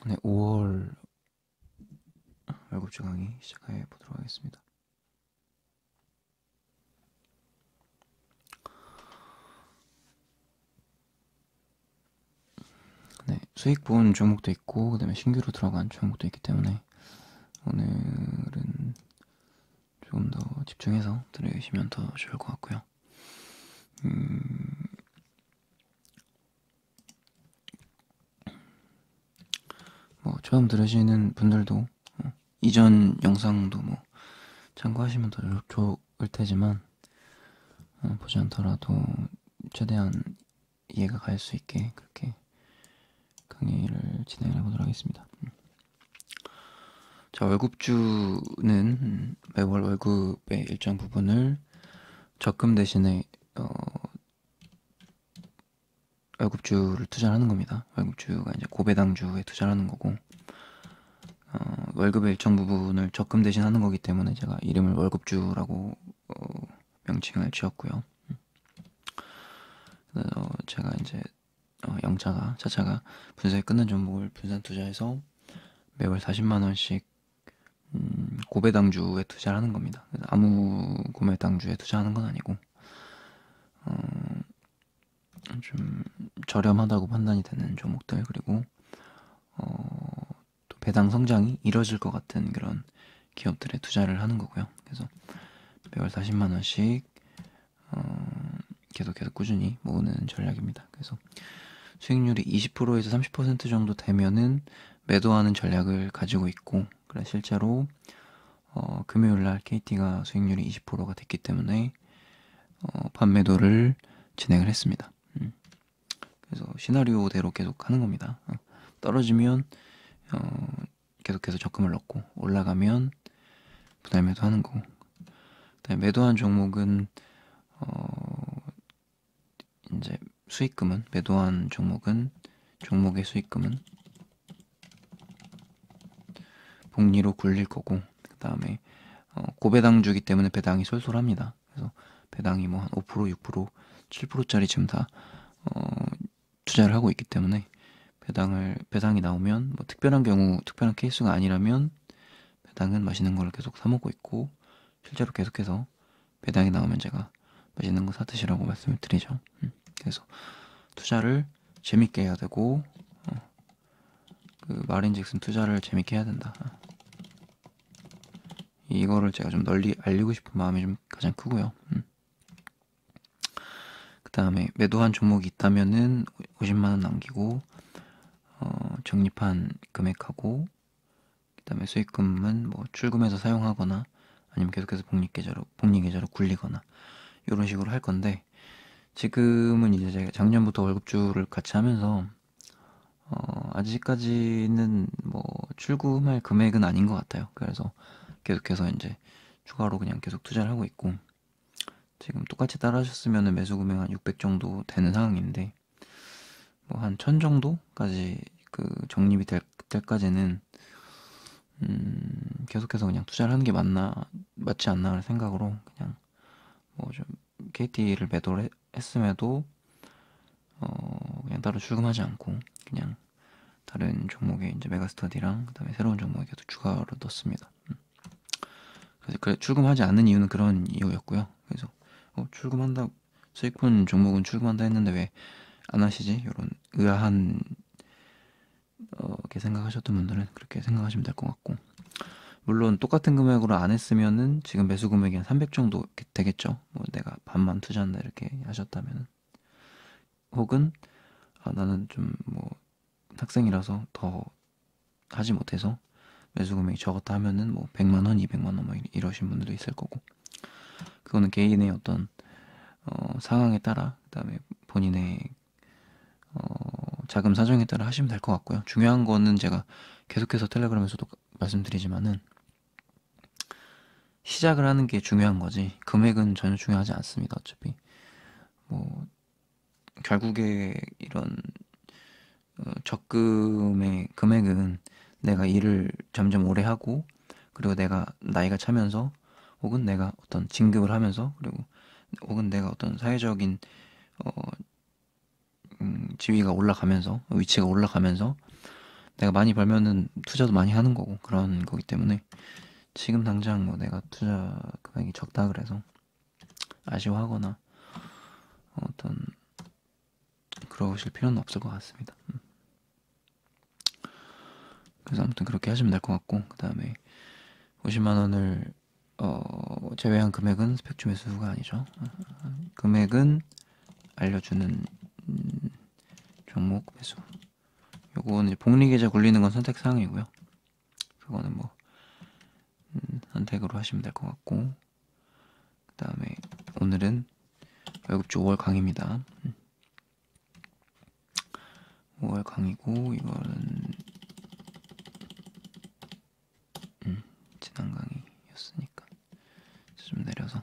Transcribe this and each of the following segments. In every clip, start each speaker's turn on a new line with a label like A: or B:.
A: 네, 5월 월급주 강의 시작해 보도록 하겠습니다. 네, 수익 본 종목도 있고 그다음에 신규로 들어간 종목도 있기 때문에 오늘은 조금 더 집중해서 들으시면 더 좋을 것 같고요. 뭐 처음 들으시는 분들도 이전 영상도 뭐 참고하시면 더 좋을 테지만 보지 않더라도 최대한 이해가 갈 수 있게 그렇게 강의를 진행해 보도록 하겠습니다. 자, 월급주는 매월 월급의 일정 부분을 적금 대신에 월급주를 투자하는 겁니다. 월급주가 이제 고배당주에 투자하는 거고 월급의 일정 부분을 적금 대신 하는 거기 때문에 제가 이름을 월급주라고 명칭을 지었고요. 그래서 제가 이제 차차가 분석이 끝난 종목을 분산 투자해서 매월 40만 원씩 고배당주에 투자를 하는 겁니다. 그래서 아무 고배당주에 투자하는 건 아니고 좀 저렴하다고 판단이 되는 종목들 그리고 또 배당 성장이 이뤄질 것 같은 그런 기업들에 투자를 하는 거고요. 그래서 매월 40만 원씩 계속 꾸준히 모으는 전략입니다. 그래서 수익률이 20%에서 30% 정도 되면은 매도하는 전략을 가지고 있고 그래 실제로 금요일날 KT가 수익률이 20%가 됐기 때문에 반매도를 진행을 했습니다. 그래서 시나리오대로 계속 하는 겁니다. 떨어지면 계속해서 적금을 넣고 올라가면 분할 매도하는 거고 그다음에 매도한 종목은 이제 수익금은 매도한 종목의 수익금은 복리로 굴릴 거고 그다음에 고배당주기 때문에 배당이 쏠쏠합니다. 그래서 배당이 뭐 한 5%, 6%, 7%짜리 지금 다 투자를 하고 있기 때문에 배당이 나오면 뭐 특별한 케이스가 아니라면 배당은 맛있는 걸 계속 사 먹고 있고 실제로 계속해서 배당이 나오면 제가 맛있는 거 사 드시라고 말씀을 드리죠. 그래서 투자를 재밌게 해야 되고 그 말인즉슨 투자를 재밌게 해야 된다. 이거를 제가 좀 널리 알리고 싶은 마음이 좀 가장 크고요. 그 다음에 매도한 종목이 있다면은 50만 원 남기고 적립한 금액하고 그다음에 수익금은 뭐 출금해서 사용하거나 아니면 계속해서 복리 계좌로 굴리거나 이런 식으로 할 건데 지금은 이제 제가 작년부터 월급주를 같이 하면서 아직까지는 뭐 출금할 금액은 아닌 것 같아요. 그래서 계속해서 이제 추가로 그냥 계속 투자를 하고 있고 지금 똑같이 따라 하셨으면 매수 금액 한 600 정도 되는 상황인데 뭐 한 1000 정도까지 그 적립이 될 때까지는 계속해서 그냥 투자를 하는 게 맞지 않나 하는 생각으로 그냥 뭐 좀 KT를 매도를 했음에도 그냥 따로 출금하지 않고 그냥 다른 종목에 이제 메가스터디랑 그다음에 새로운 종목에 계속 추가로 넣습니다. 그래서 출금하지 않는 이유는 그런 이유였고요. 그래서 출금한다 수익 본 종목은 출금한다 했는데 왜 안 하시지? 이런 의아한 이렇게 생각하셨던 분들은 그렇게 생각하시면 될 것 같고 물론 똑같은 금액으로 안 했으면은 지금 매수 금액이 한 300 정도 되겠죠. 뭐 내가 반만 투자한다 이렇게 하셨다면은 혹은 나는 좀 뭐 학생이라서 더 하지 못해서 매수 금액이 적었다 하면은 뭐 100만 원, 200만 원 뭐 이러신 분들도 있을 거고 그거는 개인의 어떤 상황에 따라 그다음에 본인의 자금 사정에 따라 하시면 될 것 같고요. 중요한 거는 제가 계속해서 텔레그램에서도 말씀드리지만은 시작을 하는 게 중요한 거지 금액은 전혀 중요하지 않습니다. 어차피 뭐 결국에 이런 적금의 금액은 내가 일을 점점 오래 하고 그리고 내가 나이가 차면서 혹은 내가 어떤 진급을 하면서 그리고 혹은 내가 어떤 사회적인 지위가 올라가면서 위치가 올라가면서 내가 많이 벌면은 투자도 많이 하는 거고 그런 거기 때문에 지금 당장 뭐 내가 투자 금액이 적다 그래서 아쉬워하거나 어떤 그러실 필요는 없을 것 같습니다. 그래서 아무튼 그렇게 하시면 될 것 같고, 그 다음에 50만 원을 제외한 금액은 스펙 매수가 아니죠. 금액은 알려주는 종목 매수. 요거는 이제 복리계좌 굴리는 건 선택 사항이고요. 그거는 뭐 선택으로 하시면 될 것 같고, 그 다음에 오늘은 월급주 5월 강의입니다. 5월 강의고 이거는 지난 강의였으니까 좀 내려서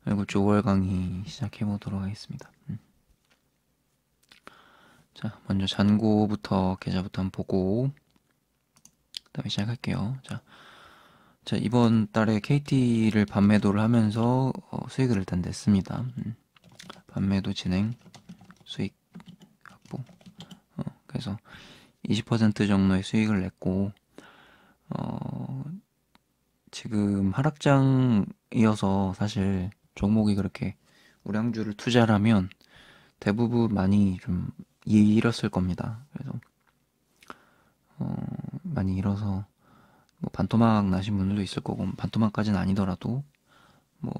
A: 월급주 5월 강의 시작해 보도록 하겠습니다. 자, 먼저 잔고부터 계좌부터 한번 보고 그다음에 시작할게요. 자, 이번 달에 KT를 반매도를 하면서 수익을 일단 냈습니다. 반매도 진행, 수익 확보. 그래서 20% 정도의 수익을 냈고 지금 하락장이어서 사실 종목이 그렇게 우량주를 투자를 하면 대부분 많이 좀 잃었을 겁니다. 그래서 많이 잃어서 뭐 반토막 나신 분들도 있을 거고 반토막까지는 아니더라도 뭐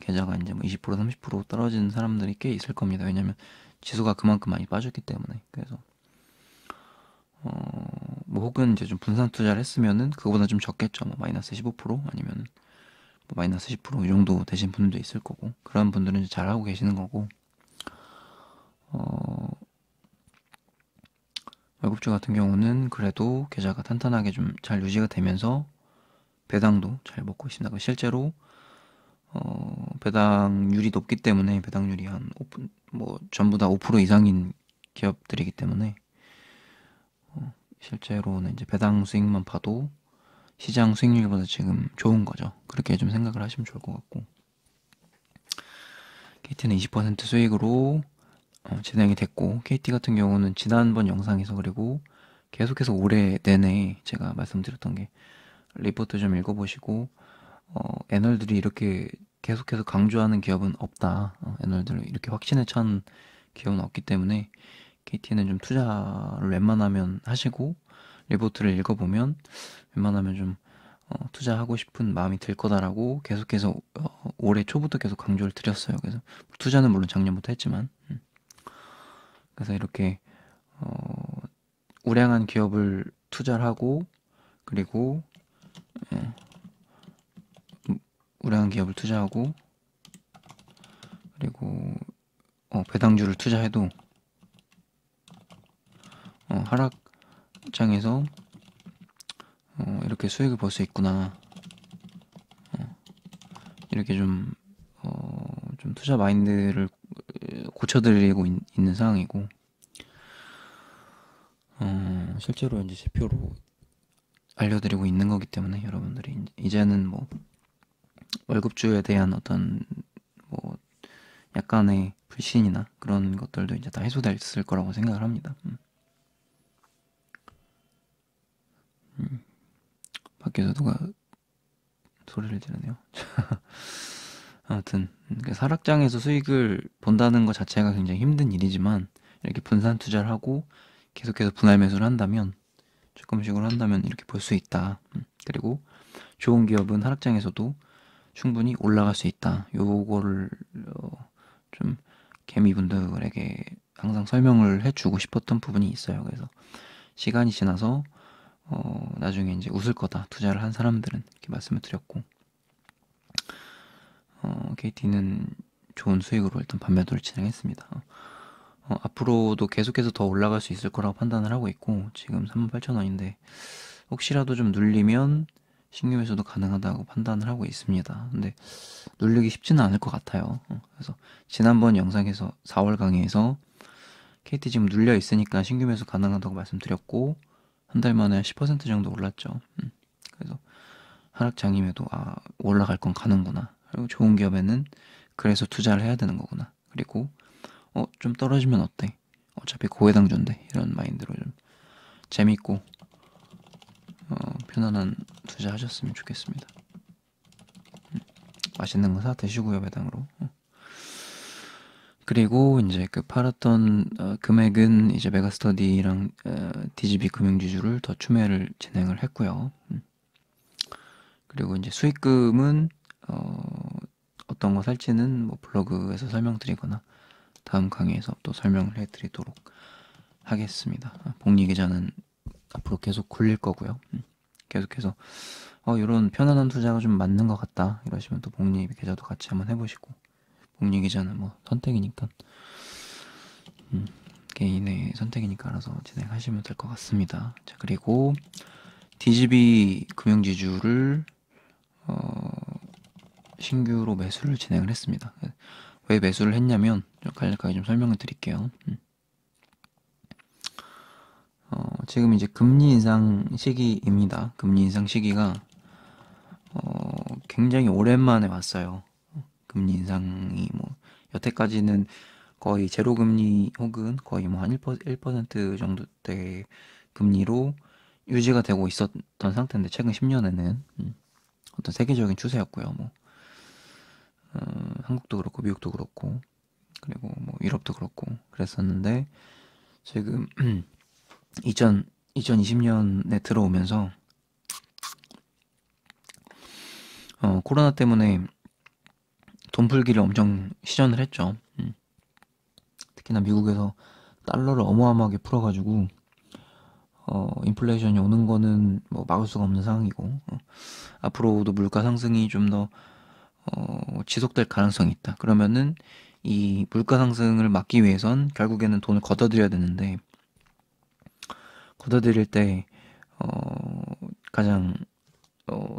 A: 계좌가 이제 뭐 20% 30% 떨어진 사람들이 꽤 있을 겁니다. 왜냐면 지수가 그만큼 많이 빠졌기 때문에. 그래서 뭐 혹은 이제 좀 분산 투자를 했으면은 그거보다 좀 적겠죠. 뭐 마이너스 15% 아니면 뭐 마이너스 10%이 정도 되신 분들도 있을 거고 그런 분들은 이제 잘하고 계시는 거고 월급주 같은 경우는 그래도 계좌가 탄탄하게 좀 잘 유지가 되면서 배당도 잘 먹고 있습니다. 실제로 배당률이 높기 때문에 배당률이 한 5, 뭐 전부 다 5% 이상인 기업들이기 때문에 실제로는 이제 배당 수익만 봐도 시장 수익률보다 지금 좋은 거죠. 그렇게 좀 생각을 하시면 좋을 것 같고 KT는 20% 수익으로 진행이 됐고 KT 같은 경우는 지난번 영상에서 그리고 계속해서 올해 내내 제가 말씀드렸던 게 리포트 좀 읽어보시고 애널들이 이렇게 계속해서 강조하는 기업은 없다. 애널들을 이렇게 확신에 찬 기업은 없기 때문에 KT는 좀 투자를 웬만하면 하시고 리포트를 읽어보면 웬만하면 좀 투자하고 싶은 마음이 들 거다라고 계속해서 올해 초부터 계속 강조를 드렸어요. 그래서 투자는 물론 작년부터 했지만 그래서 이렇게 우량한 기업을 투자를 하고 그리고 우량한 기업을 투자하고 그리고 배당주를 투자해도 하락장에서 이렇게 수익을 볼 수 있구나. 이렇게 좀 투자 마인드를 고쳐드리고 있는 상황이고 실제로 이제 지표로 알려드리고 있는 거기 때문에 여러분들이 이제는 뭐 월급주에 대한 어떤 뭐 약간의 불신이나 그런 것들도 이제 다 해소됐을 거라고 생각을 합니다. 밖에서 누가 소리를 지르네요. 아무튼 하락장에서 수익을 본다는 것 자체가 굉장히 힘든 일이지만 이렇게 분산 투자를 하고 계속해서 분할 매수를 한다면 조금씩으로 한다면 이렇게 볼 수 있다. 그리고 좋은 기업은 하락장에서도 충분히 올라갈 수 있다. 요거를 좀 개미분들에게 항상 설명을 해주고 싶었던 부분이 있어요. 그래서 시간이 지나서 나중에 이제 웃을 거다. 투자를 한 사람들은 이렇게 말씀을 드렸고 KT는 좋은 수익으로 일단 반매도를 진행했습니다. 앞으로도 계속해서 더 올라갈 수 있을 거라고 판단을 하고 있고 지금 38,000원인데 혹시라도 좀 눌리면 신규 매수도 가능하다고 판단을 하고 있습니다. 근데 눌리기 쉽지는 않을 것 같아요. 그래서 지난번 영상에서 4월 강의에서 KT 지금 눌려 있으니까 신규 매수 가능하다고 말씀드렸고 한 달 만에 10% 정도 올랐죠. 그래서 하락장임에도 올라갈 건 가는구나. 그리고 좋은 기업에는 그래서 투자를 해야 되는 거구나. 그리고 좀 떨어지면 어때? 어차피 고해당주인데 이런 마인드로 좀 재밌고 편안한 투자 하셨으면 좋겠습니다. 맛있는 거 사 드시고요, 배당으로. 그리고 이제 그 팔았던 금액은 이제 메가스터디랑 DGB 금융지주를 더 추매를 진행을 했고요. 그리고 이제 수익금은 어떤 거 살지는 뭐 블로그에서 설명드리거나 다음 강의에서 또 설명을 해드리도록 하겠습니다. 복리 계좌는 앞으로 계속 굴릴 거고요. 계속해서 이런 편안한 투자가 좀 맞는 것 같다 이러시면 또 복리 계좌도 같이 한번 해보시고, 복리 계좌는 뭐 선택이니까 개인의 선택이니까 알아서 진행하시면 될 것 같습니다. 자, 그리고 DGB 금융지주를 신규로 매수를 진행을 했습니다. 왜 매수를 했냐면 좀 간략하게 좀 설명을 드릴게요. 지금 이제 금리 인상 시기입니다. 금리 인상 시기가 굉장히 오랜만에 왔어요. 금리 인상이 뭐 여태까지는 거의 제로 금리 혹은 거의 뭐 한 1% 정도대 금리로 유지가 되고 있었던 상태인데, 최근 10년에는 어떤 세계적인 추세였고요. 뭐 한국도 그렇고 미국도 그렇고 그리고 뭐 유럽도 그렇고 그랬었는데, 지금 2020년에 들어오면서 코로나 때문에 돈 풀기를 엄청 시전을 했죠. 특히나 미국에서 달러를 어마어마하게 풀어가지고 인플레이션이 오는 거는 뭐 막을 수가 없는 상황이고, 앞으로도 물가 상승이 좀 더 지속될 가능성이 있다. 그러면은 이 물가 상승을 막기 위해선 결국에는 돈을 걷어들여야 되는데, 걷어들일 때 가장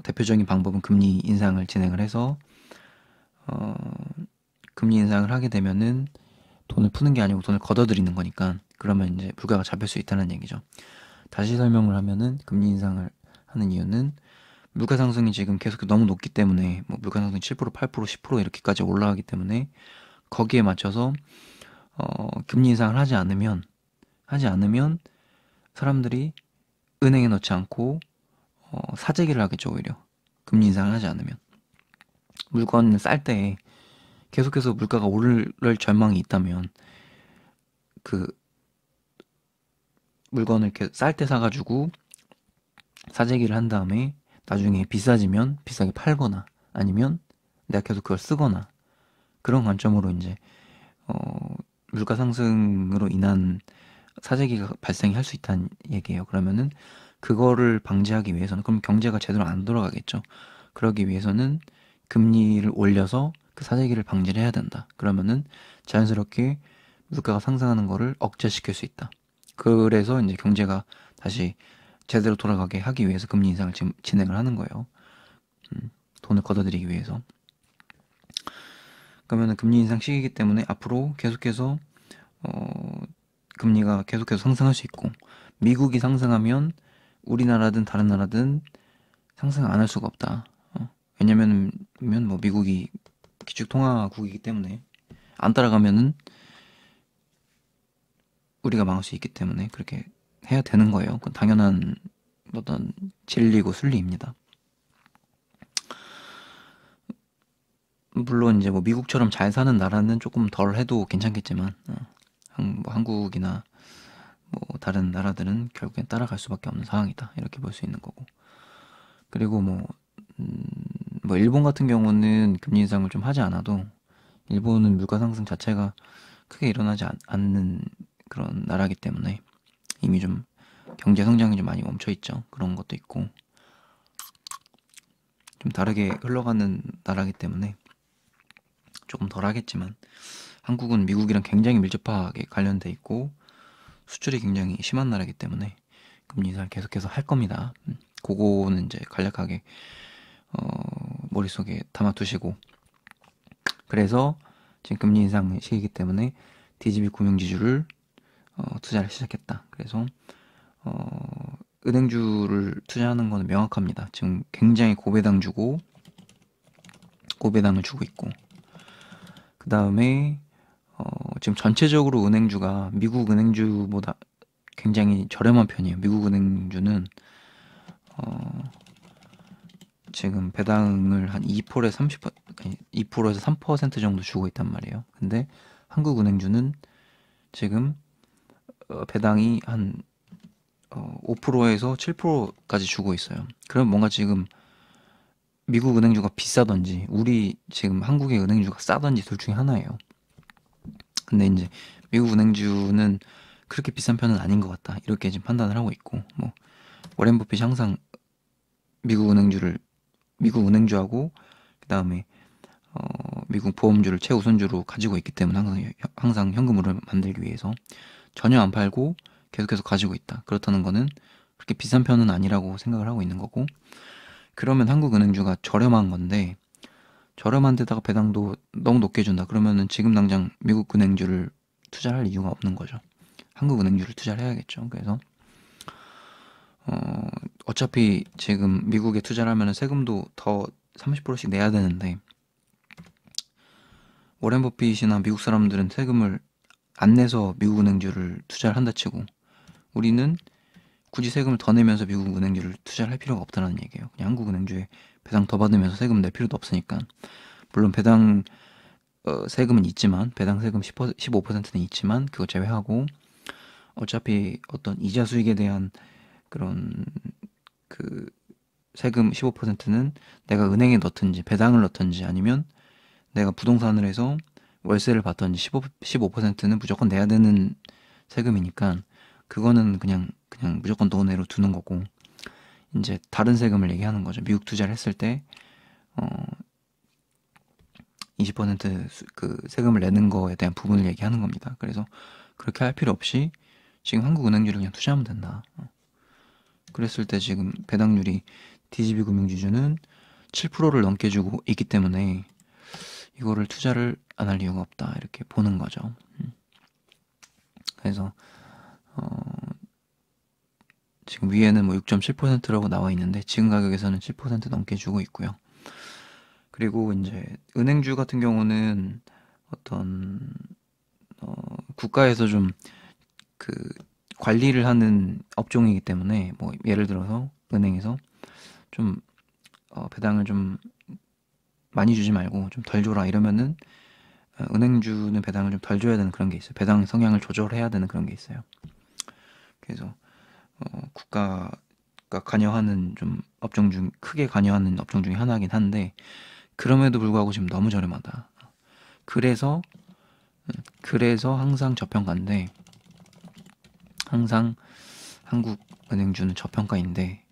A: 대표적인 방법은 금리 인상을 진행을 해서 금리 인상을 하게 되면은 돈을 푸는 게 아니고 돈을 걷어들이는 거니까, 그러면 이제 물가가 잡힐 수 있다는 얘기죠. 다시 설명을 하면은 금리 인상을 하는 이유는 물가 상승이 지금 계속 너무 높기 때문에, 뭐 물가 상승 7%, 8%, 10% 이렇게까지 올라가기 때문에 거기에 맞춰서 금리 인상을 하지 않으면 사람들이 은행에 넣지 않고 사재기를 하겠죠. 오히려 금리 인상을 하지 않으면 물건을 쌀 때 계속해서 물가가 오를 전망이 있다면 그 물건을 이렇게 쌀 때 사가지고 사재기를 한 다음에 나중에 비싸지면 비싸게 팔거나, 아니면 내가 계속 그걸 쓰거나, 그런 관점으로 이제 물가 상승으로 인한 사재기가 발생이 할 수 있다는 얘기예요. 그러면은 그거를 방지하기 위해서는, 그럼 경제가 제대로 안 돌아가겠죠. 그러기 위해서는 금리를 올려서 그 사재기를 방지를 해야 된다. 그러면은 자연스럽게 물가가 상승하는 거를 억제시킬 수 있다. 그래서 이제 경제가 다시 제대로 돌아가게 하기 위해서 금리 인상을 지금 진행을 하는 거예요. 돈을 걷어들이기 위해서. 그러면은 금리 인상 시기이기 때문에 앞으로 계속해서 금리가 계속해서 상승할 수 있고, 미국이 상승하면 우리나라든 다른 나라든 상승 안 할 수가 없다. 왜냐면 뭐 미국이 기축통화국이기 때문에 안 따라가면은 우리가 망할 수 있기 때문에 그렇게 해야 되는 거예요. 그건 당연한 어떤 진리고 순리입니다. 물론 이제 뭐 미국처럼 잘 사는 나라는 조금 덜 해도 괜찮겠지만, 뭐 한국이나 뭐 다른 나라들은 결국엔 따라갈 수밖에 없는 상황이다, 이렇게 볼 수 있는 거고. 그리고 뭐 일본 같은 경우는 금리 인상을 좀 하지 않아도, 일본은 물가 상승 자체가 크게 일어나지 않는 그런 나라기 때문에 이미 좀 경제 성장이 좀 많이 멈춰 있죠. 그런 것도 있고, 좀 다르게 흘러가는 나라기 때문에 조금 덜 하겠지만, 한국은 미국이랑 굉장히 밀접하게 관련돼 있고 수출이 굉장히 심한 나라이기 때문에 금리 인상을 계속해서 할 겁니다. 그거는 이제 간략하게 머릿속에 담아두시고, 그래서 지금 금리 인상 시기이기 때문에 DGB 금융지주를 투자를 시작했다. 그래서 은행주를 투자하는 거는 명확합니다. 지금 굉장히 고배당을 주고 있고, 그 다음에 지금 전체적으로 은행주가 미국 은행주보다 굉장히 저렴한 편이에요. 미국 은행주는 어, 지금 배당을 한 2%에서 30%, 2%에서 3% 정도 주고 있단 말이에요. 근데 한국은행주는 지금 배당이 한 5%에서 7%까지 주고 있어요. 그럼 뭔가 지금 미국 은행주가 비싸던지 우리 지금 한국의 은행주가 싸던지 둘 중에 하나예요. 근데 이제 미국 은행주는 그렇게 비싼 편은 아닌 것 같다. 이렇게 지금 판단을 하고 있고, 뭐 워렌 버핏이 항상 미국 은행주를 미국 은행주하고 그다음에 미국 보험주를 최우선주로 가지고 있기 때문에 항상 현금으로 만들기 위해서 전혀 안 팔고 계속해서 가지고 있다. 그렇다는 거는 그렇게 비싼 편은 아니라고 생각을 하고 있는 거고, 그러면 한국은행주가 저렴한 건데 저렴한 데다가 배당도 너무 높게 준다. 그러면은 지금 당장 미국 은행주를 투자할 이유가 없는 거죠. 한국은행주를 투자를 해야겠죠. 그래서 어차피 지금 미국에 투자를 하면 세금도 더 30%씩 내야 되는데, 워렌 버핏이나 미국 사람들은 세금을 안 내서 미국 은행주를 투자를 한다 치고, 우리는 굳이 세금을 더 내면서 미국 은행주를 투자를 할 필요가 없다는 얘기예요. 그냥 한국 은행주에 배당 더 받으면서 세금 낼 필요도 없으니까. 물론 배당 세금은 있지만, 배당 세금 15%는 있지만 그거 제외하고 어차피 어떤 이자 수익에 대한 그런 그 세금 15%는 내가 은행에 넣든지 배당을 넣든지 아니면 내가 부동산을 해서 월세를 받든지 15%는 무조건 내야 되는 세금이니까 그거는 그냥 무조건 너네로 두는 거고, 이제 다른 세금을 얘기하는 거죠. 미국 투자를 했을 때 20%그 세금을 내는 거에 대한 부분을 얘기하는 겁니다. 그래서 그렇게 할 필요 없이 지금 한국은행주를 그냥 투자하면 된다. 그랬을 때 지금 배당률이 DGB금융지주는 7%를 넘게 주고 있기 때문에 이거를 투자를 안 할 이유가 없다, 이렇게 보는 거죠. 그래서 지금 위에는 뭐 6.7%라고 나와 있는데 지금 가격에서는 7% 넘게 주고 있고요. 그리고 이제 은행주 같은 경우는 어떤 국가에서 좀 그 관리를 하는 업종이기 때문에, 뭐 예를 들어서 은행에서 좀 배당을 좀 많이 주지 말고 좀 덜 줘라 이러면은 은행주는 배당을 좀 덜 줘야 되는 그런 게 있어요. 배당 성향을 조절해야 되는 그런 게 있어요. 그래서 국가가 관여하는 좀 업종 중 크게 관여하는 업종 중에 하나긴 한데, 그럼에도 불구하고 지금 너무 저렴하다. 그래서 항상 저평가인데, 항상 한국은행주는 저평가인데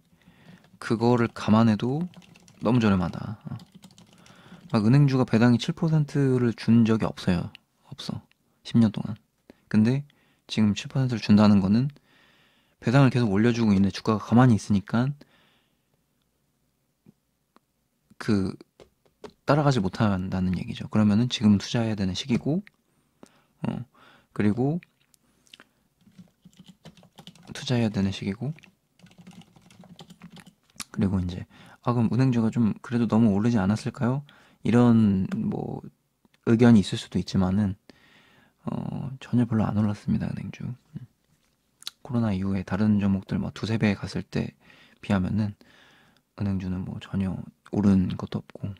A: 그거를 감안해도 너무 저렴하다. 막 은행주가 배당이 7%를 준 적이 없어요. 없어. 10년 동안. 근데 지금 7%를 준다는 거는 배당을 계속 올려주고 있는데 주가가 가만히 있으니까 그 따라가지 못한다는 얘기죠. 그러면은 지금 투자해야 되는 시기고, 그리고 투자해야 되는 시기고, 그리고 이제 그럼 은행주가 좀 그래도 너무 오르지 않았을까요? 이런 뭐 의견이 있을 수도 있지만은 전혀 별로 안 올랐습니다. 은행주. 코로나 이후에 다른 종목들 뭐 두세 배 갔을 때 비하면은 은행주는 뭐 전혀 오른 것도 없고,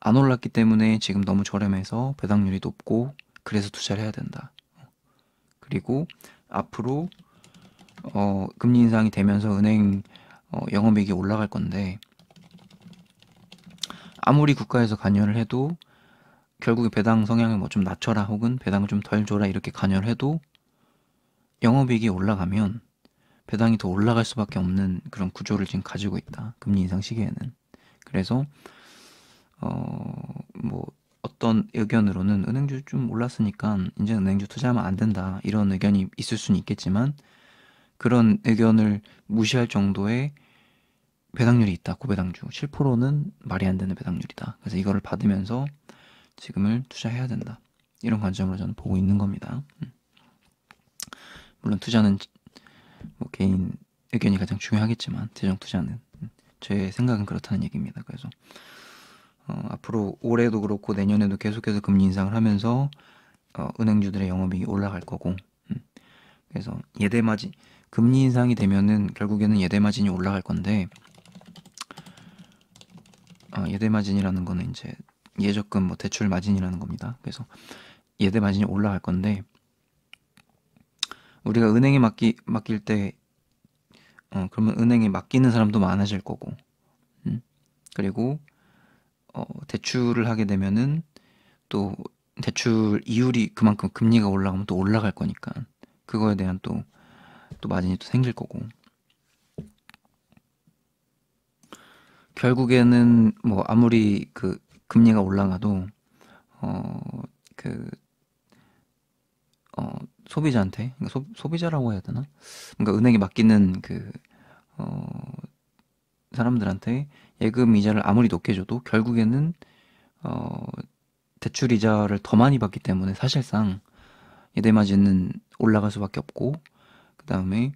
A: 안 올랐기 때문에 지금 너무 저렴해서 배당률이 높고 그래서 투자를 해야 된다. 그리고 앞으로 금리 인상이 되면서 은행 영업이익이 올라갈 건데, 아무리 국가에서 관여를 해도 결국에 배당 성향을 뭐 좀 낮춰라 혹은 배당을 좀 덜 줘라 이렇게 관여를 해도 영업이익이 올라가면 배당이 더 올라갈 수밖에 없는 그런 구조를 지금 가지고 있다. 금리 인상 시기에는. 그래서 뭐 어떤 의견으로는 은행주 좀 올랐으니까 이제 은행주 투자하면 안 된다, 이런 의견이 있을 수는 있겠지만, 그런 의견을 무시할 정도의 배당률이 있다. 고배당주 7%는 말이 안 되는 배당률이다. 그래서 이거를 받으면서 지금을 투자해야 된다, 이런 관점으로 저는 보고 있는 겁니다. 물론 투자는 뭐 개인 의견이 가장 중요하겠지만 재정 투자는 제 생각은 그렇다는 얘기입니다. 그래서 앞으로 올해도 그렇고 내년에도 계속해서 금리 인상을 하면서 은행주들의 영업이익이 올라갈 거고, 그래서 예대 마진 금리 인상이 되면은 결국에는 예대 마진이 올라갈 건데 예대 마진이라는 거는 이제 예적금 뭐 대출 마진이라는 겁니다. 그래서 예대 마진이 올라갈 건데 우리가 은행에 맡길 때 그러면 은행에 맡기는 사람도 많아질 거고 음? 그리고 대출을 하게 되면은 또 대출 이율이 그만큼 금리가 올라가면 또 올라갈 거니까 그거에 대한 또 마진이 또 생길 거고 결국에는 뭐 아무리 그 금리가 올라가도 어, 그, 소비자한테, 그러니까 소비자라고 해야 되나? 그러니까 은행에 맡기는 어, 사람들한테 예금 이자를 아무리 높게 줘도 결국에는, 어, 대출 이자를 더 많이 받기 때문에 사실상 예대마진은 올라갈 수밖에 없고, 그 다음에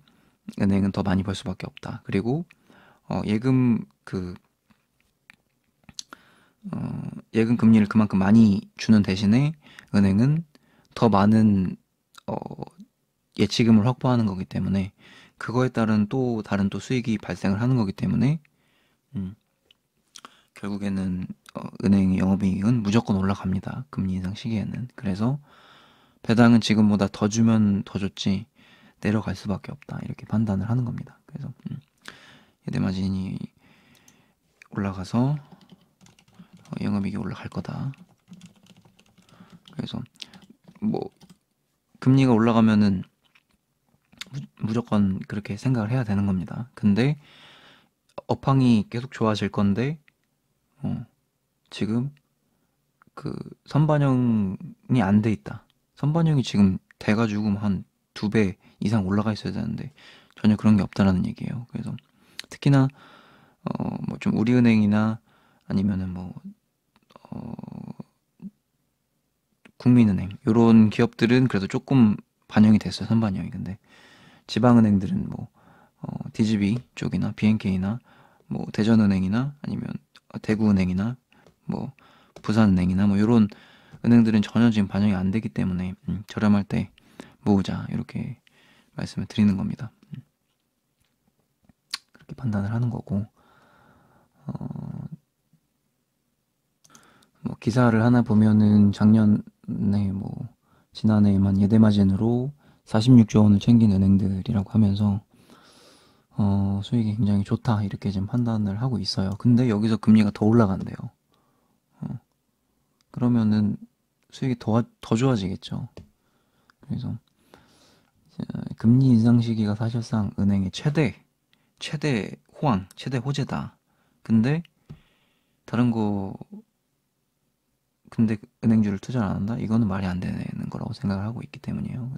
A: 은행은 더 많이 벌 수밖에 없다. 그리고, 예금 예금 금리를 그만큼 많이 주는 대신에 은행은 더 많은 어, 예치금을 확보하는 거기 때문에 그거에 따른 또 다른 또 수익이 발생을 하는 거기 때문에 음, 결국에는 은행의 영업이익은 무조건 올라갑니다. 금리 인상 시기에는. 그래서 배당은 지금보다 더 주면 더 좋지 내려갈 수밖에 없다. 이렇게 판단을 하는 겁니다. 그래서 예대마진이 올라가서 영업이익이 올라갈 거다. 그래서 뭐 금리가 올라가면은 무조건 그렇게 생각을 해야 되는 겁니다. 근데 업황이 계속 좋아질 건데 어, 지금 그 선반영이 안 돼 있다. 선반영이 지금 돼가지고 한 2배 이상 올라가 있어야 되는데 전혀 그런 게 없다라는 얘기예요. 그래서 특히나 뭐 좀 우리은행이나 아니면은 뭐 국민은행 요런 기업들은 그래도 조금 반영이 됐어요. 선반영이. 근데 지방은행들은 뭐 DGB 쪽이나 BNK나 뭐 대전은행이나 아니면 대구은행이나 뭐 부산은행이나 뭐 요런 은행들은 전혀 지금 반영이 안 되기 때문에 저렴할 때 모으자 이렇게 말씀을 드리는 겁니다. 그렇게 판단을 하는 거고 뭐 기사를 하나 보면은 작년에 뭐 지난해에만 예대마진으로 46조 원을 챙긴 은행들이라고 하면서 수익이 굉장히 좋다 이렇게 지금 판단을 하고 있어요. 근데 여기서 금리가 더 올라간대요. 그러면은 수익이 더 좋아지겠죠. 그래서 금리 인상 시기가 사실상 은행의 최대 호황, 최대 호재다. 근데 다른 거 근데 은행주를 투자를 안 한다? 이거는 말이 안 되는 거라고 생각을 하고 있기 때문이에요.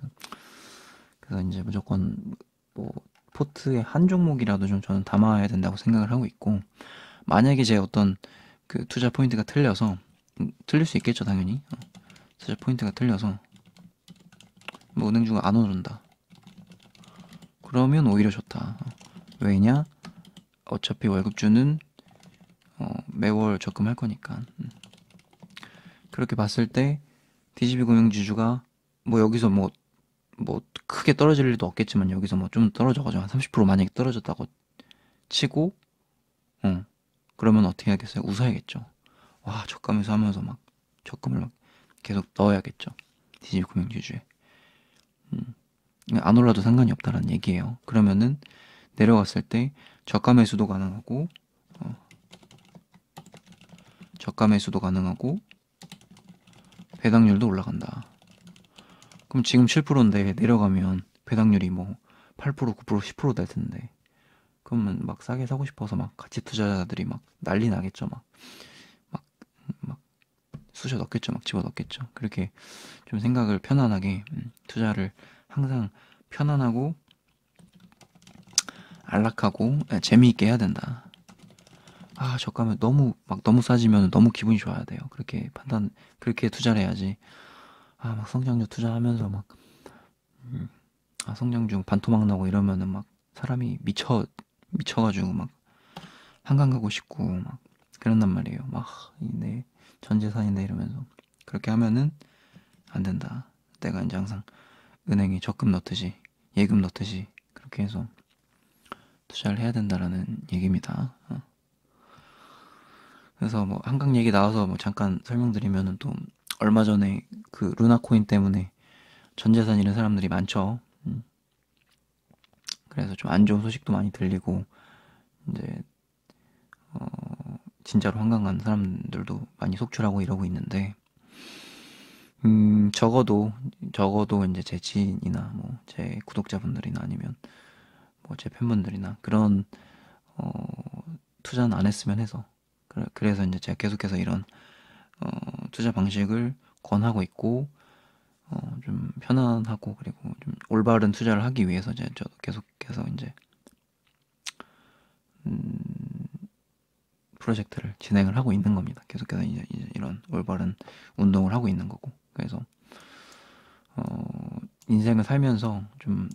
A: 그래서 이제 무조건 뭐 포트의 한 종목이라도 좀 저는 담아야 된다고 생각을 하고 있고 만약에 제 어떤 그 투자 포인트가 틀려서 틀릴 수 있겠죠 당연히 투자 포인트가 틀려서 뭐 은행주가 안 오른다 그러면 오히려 좋다 왜냐 어차피 월급주는 매월 적금할 거니까 그렇게 봤을 때 DGB 금융지주가 뭐 여기서 뭐 크게 떨어질 일도 없겠지만 여기서 뭐 좀 떨어져가지고 한 30% 만약에 떨어졌다고 치고 그러면 어떻게 해야겠어요? 웃어야겠죠. 와 적감에서 하면서 막 적금을 막 계속 넣어야겠죠. DGB 금융지주에 안 올라도 상관이 없다라는 얘기예요. 그러면은 내려갔을 때 저가 매수도 가능하고 저가 매수도 가능하고 배당률도 올라간다. 그럼 지금 7%인데 내려가면 배당률이 뭐 8%, 9%, 10%될 텐데 그러면 막 싸게 사고 싶어서 막 가치 투자자들이 막 난리 나겠죠. 막, 막 쑤셔 넣겠죠. 막 집어 넣겠죠. 그렇게 좀 생각을 편안하게 투자를 항상 편안하고 안락하고 재미있게 해야 된다. 저가면 너무 싸지면 너무 기분이 좋아야 돼요. 그렇게 투자를 해야지. 막 성장주 투자하면서 성장주 반토막 나고 이러면은 막 사람이 미쳐가지고 막 한강 가고 싶고 막 그런단 말이에요. 내 전 재산인데 이러면서 그렇게 하면은 안 된다. 내가 이제 항상 은행에 적금 넣듯이 예금 넣듯이 그렇게 해서 투자를 해야 된다라는 얘기입니다. 그래서 뭐 한강 얘기 나와서 뭐 잠깐 설명드리면은 또 얼마 전에 그 루나 코인 때문에 전 재산 잃은 사람들이 많죠. 그래서 좀 안 좋은 소식도 많이 들리고 이제 진짜로 한강 간 사람들도 많이 속출하고 이러고 있는데 적어도 이제 제 지인이나 뭐 제 구독자분들이나 아니면 뭐 제 팬분들이나 그런 어, 투자는 안 했으면 해서 그래서 이제 제가 계속해서 이런 투자 방식을 권하고 있고 좀 편안하고 그리고 좀 올바른 투자를 하기 위해서 이제 저도 계속해서 이제 프로젝트를 진행을 하고 있는 겁니다. 계속해서 이제 이런 올바른 운동을 하고 있는 거고 그래서 인생을 살면서 좀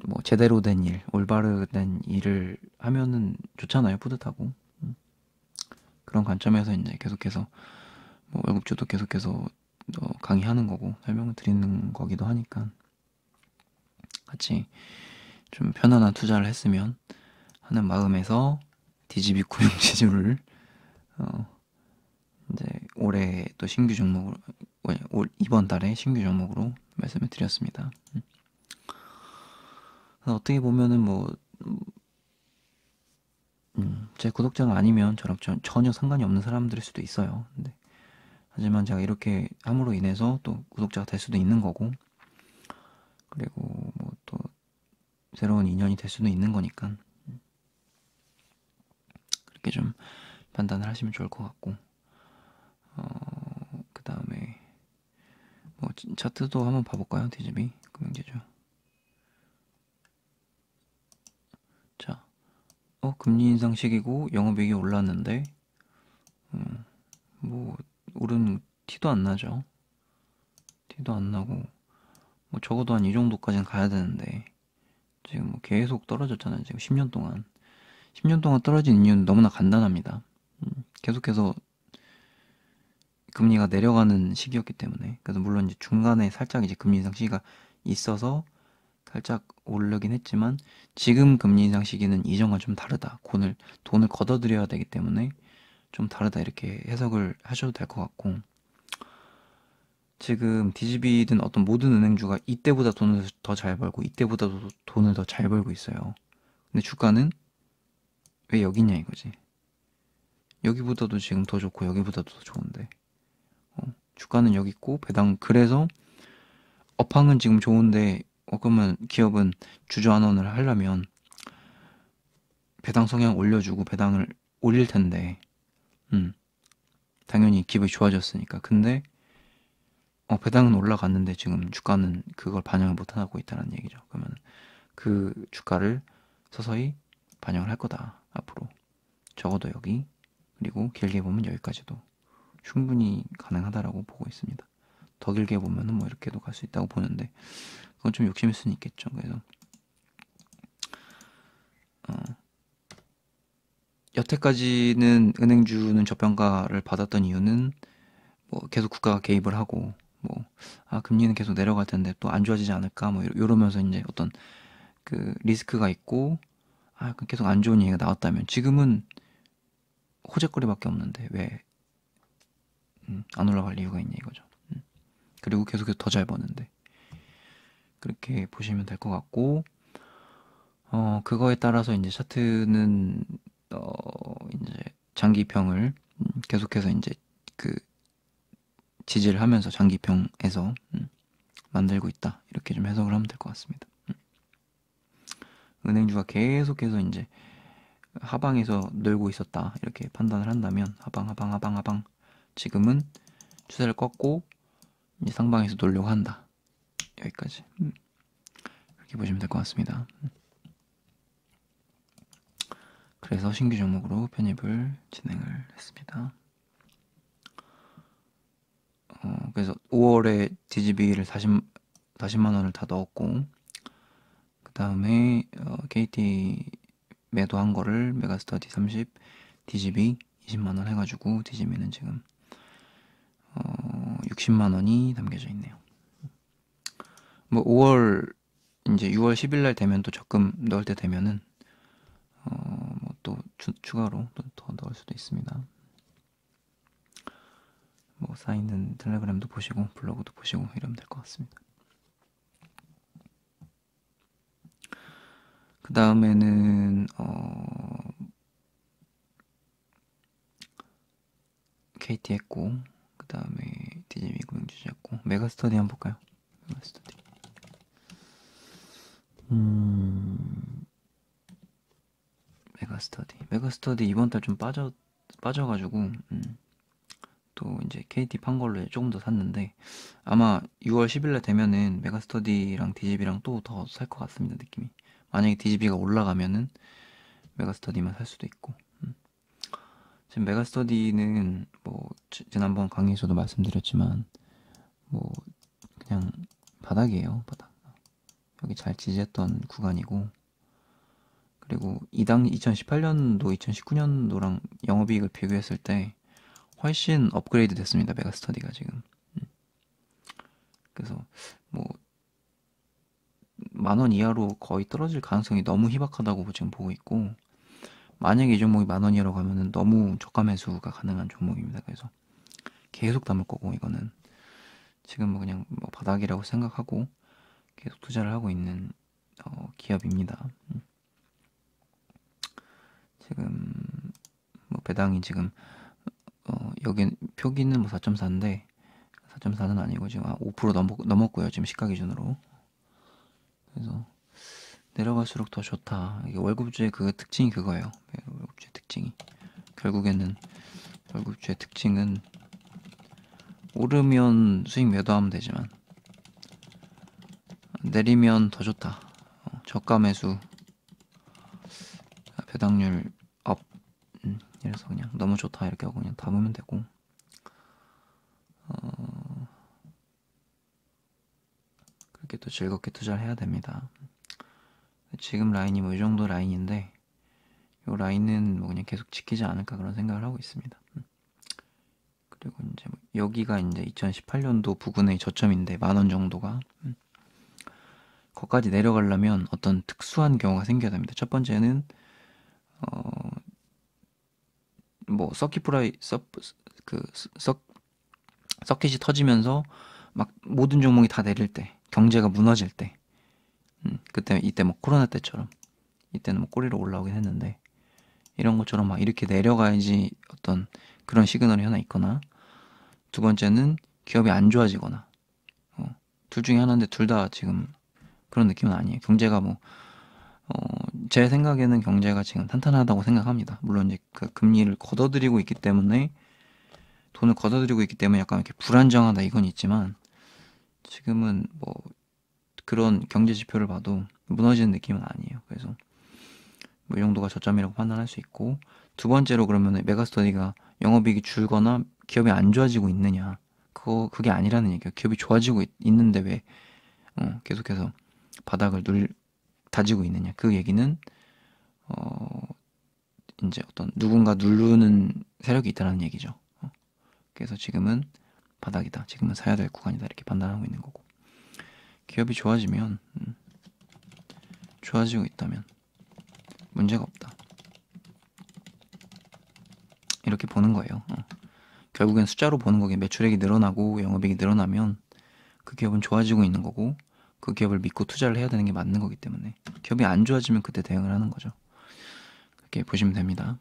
A: 뭐 제대로 된 일, 올바른 일을 하면은 좋잖아요. 뿌듯하고 그런 관점에서 이제 계속해서 뭐 월급주도 계속해서 강의하는 거고 설명을 드리는 거기도 하니까 같이 좀 편안한 투자를 했으면 하는 마음에서 DGB 구명지주를 이제 올해 또 신규 종목으로 이번 달에 신규 종목으로 말씀을 드렸습니다. 어떻게 보면은 뭐 제 구독자가 아니면 저랑 전혀 상관이 없는 사람들일 수도 있어요. 근데 하지만 제가 이렇게 함으로 인해서 또 구독자가 될 수도 있는 거고 그리고 뭐 또 새로운 인연이 될 수도 있는 거니까 그렇게 좀 판단을 하시면 좋을 것 같고 그 다음에 뭐 차트도 한번 봐볼까요? DGB 금융지주. 자, 금리 인상 시기고 영업이익이 올랐는데 뭐 오른 티도 안 나죠. 티도 안 나고 뭐 적어도 한 이 정도까지는 가야 되는데 지금 뭐 계속 떨어졌잖아요. 지금 10년 동안 10년 동안 떨어진 이유는 너무나 간단합니다. 계속해서 금리가 내려가는 시기였기 때문에 그래서 물론 이제 중간에 살짝 이제 금리 인상 시기가 있어서 살짝 오르긴 했지만 지금 금리 인상 시기는 이전과 좀 다르다. 돈을 걷어들여야 되기 때문에 좀 다르다 이렇게 해석을 하셔도 될 것 같고 지금 DGB든 어떤 모든 은행주가 이때보다 돈을 더 잘 벌고 이때보다도 돈을 더 잘 벌고 있어요. 근데 주가는 왜 여기 있냐 이거지. 여기보다도 지금 더 좋고 여기보다도 더 좋은데 주가는 여기 있고 배당 그래서 업황은 지금 좋은데 그러면 기업은 주주환원을 하려면 배당 성향 올려주고 배당을 올릴 텐데 당연히 기분이 좋아졌으니까 근데 배당은 올라갔는데 지금 주가는 그걸 반영을 못 하고 있다는 얘기죠. 그러면 그 주가를 서서히 반영을 할 거다 앞으로 적어도 여기 그리고 길게 보면 여기까지도 충분히 가능하다라고 보고 있습니다. 더 길게 보면은 뭐 이렇게도 갈 수 있다고 보는데 그건 좀 욕심일 수는 있겠죠. 그래서 여태까지는 은행주는 저평가를 받았던 이유는 뭐 계속 국가가 개입을 하고 뭐 금리는 계속 내려갈 텐데 또 안 좋아지지 않을까 뭐 이러면서 이제 어떤 그 리스크가 있고 계속 안 좋은 얘기가 나왔다면 지금은 호재거리밖에 없는데 왜 안 올라갈 이유가 있냐 이거죠. 그리고 계속해서 더 잘 버는데 그렇게 보시면 될 것 같고 그거에 따라서 이제 차트는 이제 장기평을 계속해서 이제 그 지지를 하면서 장기평에서 만들고 있다 이렇게 좀 해석을 하면 될 것 같습니다. 은행주가 계속해서 이제 하방에서 늘고 있었다 이렇게 판단을 한다면 하방 지금은 추세를 꺾고 이제 상방에서 놀려고 한다 여기까지 이렇게 보시면 될 것 같습니다. 그래서 신규 종목으로 편입을 진행을 했습니다. 그래서 5월에 DGB를 40만 원을 다 넣었고 그 다음에 KT 매도한 거를 메가스터디 30, DGB 20만 원 해가지고 DGB는 지금 60만 원이 담겨져 있네요. 뭐 5월 이제 6월 10일 날 되면 또 적금 넣을 때 되면은 뭐 또 추가로 또 더 넣을 수도 있습니다. 뭐 쌓이는 텔레그램도 보시고 블로그도 보시고 이러면 될 것 같습니다. 그 다음에는 KT 했고, 그 다음에 DJB 금융주주 했고, 메가스터디 한번 볼까요? 메가스터디. 메가스터디 이번 달 좀 빠져가지고, 또 이제 KT 판 걸로 조금 더 샀는데, 아마 6월 10일날 되면은 메가스터디랑 DJB랑 또 더 살 것 같습니다, 느낌이. 만약에 DJB가 올라가면은 메가스터디만 살 수도 있고. 지금 메가스터디는 뭐 지난번 강의에서도 말씀드렸지만 뭐 그냥 바닥이에요, 바닥. 여기 잘 지지했던 구간이고, 그리고 2018년도 2019년도랑 영업이익을 비교했을 때 훨씬 업그레이드 됐습니다, 메가스터디가 지금. 그래서 뭐 10,000원 이하로 거의 떨어질 가능성이 너무 희박하다고 지금 보고 있고, 만약에 이 종목이 10,000원 이하로 가면은 너무 저가 매수가 가능한 종목입니다. 그래서 계속 담을 거고, 이거는 지금 뭐 그냥 뭐 바닥이라고 생각하고 계속 투자를 하고 있는 기업입니다. 지금 뭐 배당이 지금 여기 표기는 뭐 4.4인데 4.4는 아니고 지금 5% 넘었고요, 지금 시가 기준으로. 그래서 내려갈수록 더 좋다. 이게 월급주의 그 특징이 그거예요. 월급주의 특징이 결국에는 월급주의 특징은 오르면 수익 매도하면 되지만 내리면 더 좋다. 저가 매수, 배당률 업. 이래서 그냥 너무 좋다 이렇게 하고 그냥 담으면 되고, 그렇게 또 즐겁게 투자를 해야 됩니다. 지금 라인이 뭐 이 정도 라인인데, 이 라인은 뭐 그냥 계속 지키지 않을까 그런 생각을 하고 있습니다. 그리고 이제 뭐 여기가 이제 2018년도 부근의 저점인데 10,000원 정도가, 거기까지 내려가려면 어떤 특수한 경우가 생겨야 됩니다. 첫 번째는 뭐 서킷이 터지면서 막 모든 종목이 다 내릴 때, 경제가 무너질 때, 이때 뭐 코로나 때처럼, 이때는 뭐 꼬리로 올라오긴 했는데, 이런 것처럼 막 이렇게 내려가야지 어떤 그런 시그널이 하나 있거나, 두 번째는 기업이 안 좋아지거나, 둘 중에 하나인데 둘 다 지금 그런 느낌은 아니에요. 경제가 뭐 제 생각에는 경제가 지금 탄탄하다고 생각합니다. 물론 이제 그 금리를 걷어들이고 있기 때문에, 돈을 걷어들이고 있기 때문에 약간 이렇게 불안정하다 이건 있지만, 지금은 뭐 그런 경제 지표를 봐도 무너지는 느낌은 아니에요. 그래서 뭐 이 정도가 저점이라고 판단할 수 있고, 두 번째로 그러면 메가스터디가 영업이익이 줄거나 기업이 안 좋아지고 있느냐, 그게 아니라는 얘기예요. 기업이 좋아지고 있는데 왜 계속해서 바닥을 다지고 있느냐, 그 얘기는 이제 어떤 누군가 누르는 세력이 있다는 얘기죠. 그래서 지금은 바닥이다, 지금은 사야 될 구간이다 이렇게 판단하고 있는 거고, 기업이 좋아지면 좋아지고 있다면 문제가 없다 이렇게 보는 거예요. 결국엔 숫자로 보는 거기, 매출액이 늘어나고 영업이익이 늘어나면 그 기업은 좋아지고 있는 거고, 그 기업을 믿고 투자를 해야 되는 게 맞는 거기 때문에, 기업이 안 좋아지면 그때 대응을 하는 거죠. 그렇게 보시면 됩니다.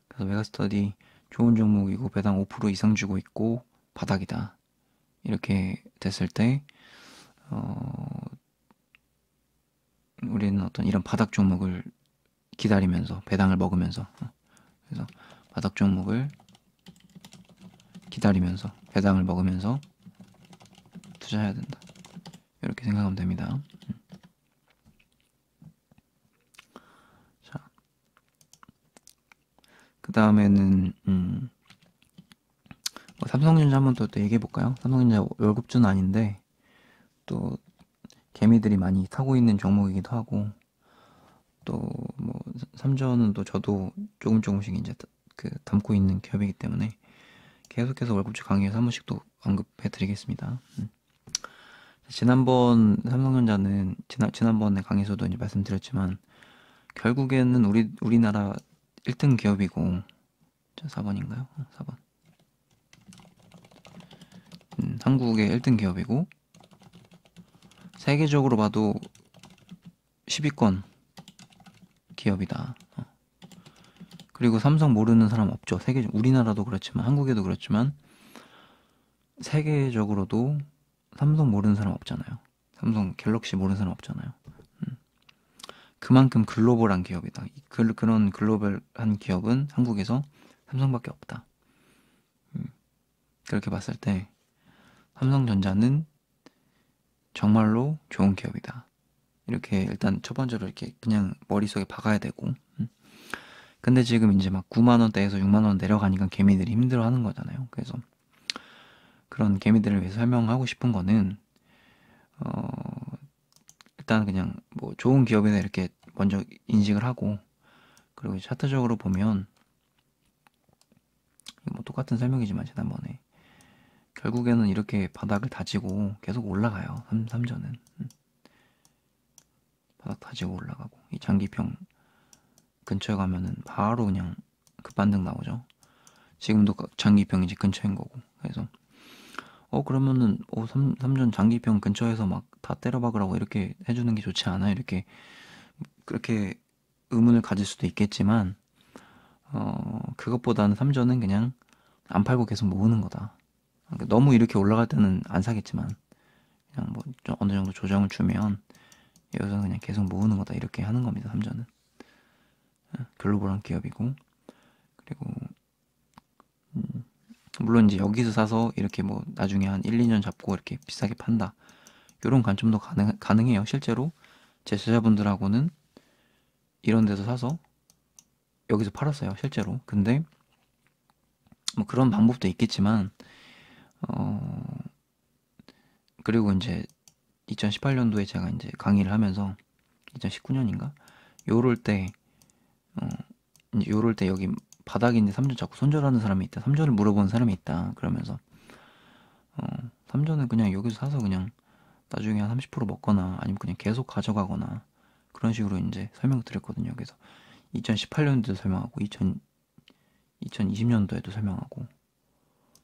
A: 그래서 메가스터디 좋은 종목이고 배당 5% 이상 주고 있고 바닥이다 이렇게 됐을 때 우리는 어떤 이런 바닥 종목을 기다리면서 배당을 먹으면서, 그래서 바닥 종목을 기다리면서 배당을 먹으면서 투자해야 된다 이렇게 생각하면 됩니다. 자, 그 다음에는 뭐 삼성전자 한번 또 얘기해 볼까요? 삼성전자 월급주는 아닌데 또 개미들이 많이 타고 있는 종목이기도 하고, 또 뭐 삼전은 또 저도 조금씩 이제 그 담고 있는 기업이기 때문에 계속해서 월급주 강의에서 한 번씩 또 언급해 드리겠습니다. 지난번 삼성전자는 지난번에 강의에서도 이제 말씀드렸지만 결국에는 우리나라 1등 기업이고 4번인가요? 4번. 한국의 1등 기업이고 세계적으로 봐도 10위권 기업이다. 그리고 삼성 모르는 사람 없죠. 우리나라도 그렇지만 한국에도 그렇지만 세계적으로도 삼성 모르는 사람 없잖아요. 삼성 갤럭시 모르는 사람 없잖아요. 그만큼 글로벌한 기업이다. 그런 글로벌한 기업은 한국에서 삼성밖에 없다. 그렇게 봤을 때 삼성전자는 정말로 좋은 기업이다. 이렇게 일단 첫 번째로 이렇게 그냥 머릿속에 박아야 되고. 근데 지금 이제 막 9만 원대에서 6만 원 내려가니까 개미들이 힘들어하는 거잖아요. 그래서 그런 개미들을 위해서 설명하고 싶은 거는 일단 그냥 뭐 좋은 기업이다 이렇게 먼저 인식을 하고, 그리고 차트적으로 보면 뭐 똑같은 설명이지만 지난번에 결국에는 이렇게 바닥을 다지고 계속 올라가요. 삼전은 바닥 다지고 올라가고, 이 장기평 근처에 가면은 바로 그냥 급반등 나오죠. 지금도 장기평 이제 근처인 거고. 그래서 그러면은 삼전 장기평 근처에서 막 다 때려박으라고 이렇게 해주는 게 좋지 않아? 이렇게 그렇게 의문을 가질 수도 있겠지만 그것보다는 삼전은 그냥 안 팔고 계속 모으는 거다. 그러니까 너무 이렇게 올라갈 때는 안 사겠지만 그냥 뭐 어느 정도 조정을 주면 여기서 그냥 계속 모으는 거다, 이렇게 하는 겁니다. 삼전은 글로벌한 기업이고, 그리고 물론 이제 여기서 사서 이렇게 뭐 나중에 한 1, 2년 잡고 이렇게 비싸게 판다, 이런 관점도 가능해요. 실제로 제 제자분들하고는 이런 데서 사서 여기서 팔았어요, 실제로. 근데 뭐 그런 방법도 있겠지만 그리고 이제 2018년도에 제가 이제 강의를 하면서 2019년인가 요럴 때 이제 요럴 때 여기 바닥인데 삼전 자꾸 손절하는 사람이 있다, 삼전을 물어보는 사람이 있다, 그러면서 삼전은 그냥 여기서 사서 그냥 나중에 한 30% 먹거나 아니면 그냥 계속 가져가거나 그런 식으로 이제 설명드렸거든요. 그래서 2018년도에도 설명하고 2020년도에도 설명하고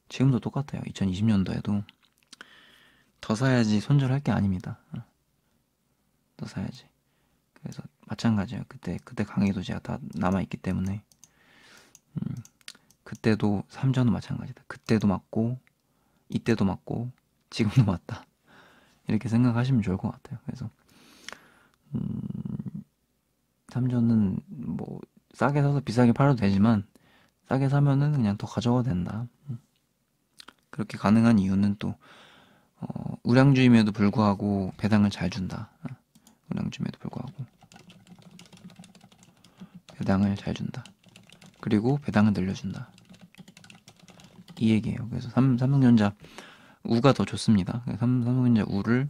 A: 지금도 똑같아요. 2020년도에도 더 사야지 손절할 게 아닙니다. 더 사야지. 그래서 마찬가지예요. 그때 강의도 제가 다 남아있기 때문에 그때도 삼전은 마찬가지다. 그때도 맞고 이때도 맞고 지금도 맞다. 이렇게 생각하시면 좋을 것 같아요. 그래서 삼전은 뭐 싸게 사서 비싸게 팔아도 되지만 싸게 사면은 그냥 더 가져가도 된다. 그렇게 가능한 이유는 또 우량주임에도 불구하고 배당을 잘 준다. 우량주임에도 불구하고 배당을 잘 준다. 그리고 배당을 늘려준다. 이 얘기예요. 그래서 삼성전자 우가 더 좋습니다. 삼성전자 우를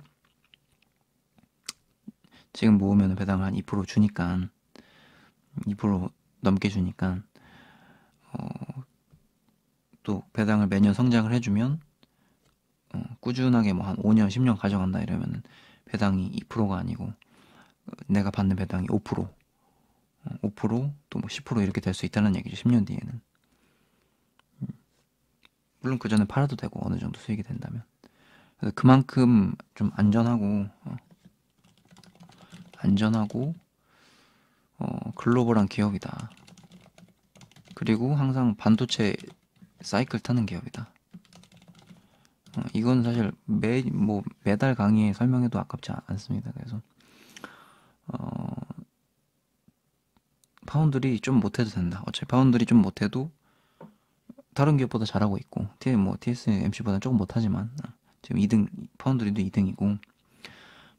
A: 지금 모으면 배당을 한 2% 주니까, 2% 넘게 주니까 또 배당을 매년 성장을 해주면 꾸준하게 뭐 한 5년 10년 가져간다 이러면 배당이 2%가 아니고 내가 받는 배당이 5%, 5%또 뭐 10% 이렇게 될 수 있다는 얘기죠. 10년 뒤에는. 물론 그 전에 팔아도 되고 어느 정도 수익이 된다면. 그래서 그만큼 좀 안전하고 글로벌한 기업이다. 그리고 항상 반도체 사이클 타는 기업이다. 이건 사실 매달 강의에 설명해도 아깝지 않습니다. 그래서 파운드리 좀 못해도 된다. 어차피 파운드리 좀 못해도 다른 기업보다 잘하고 있고, TSMC보다 조금 못하지만 지금 2등, 파운드리도 2등이고,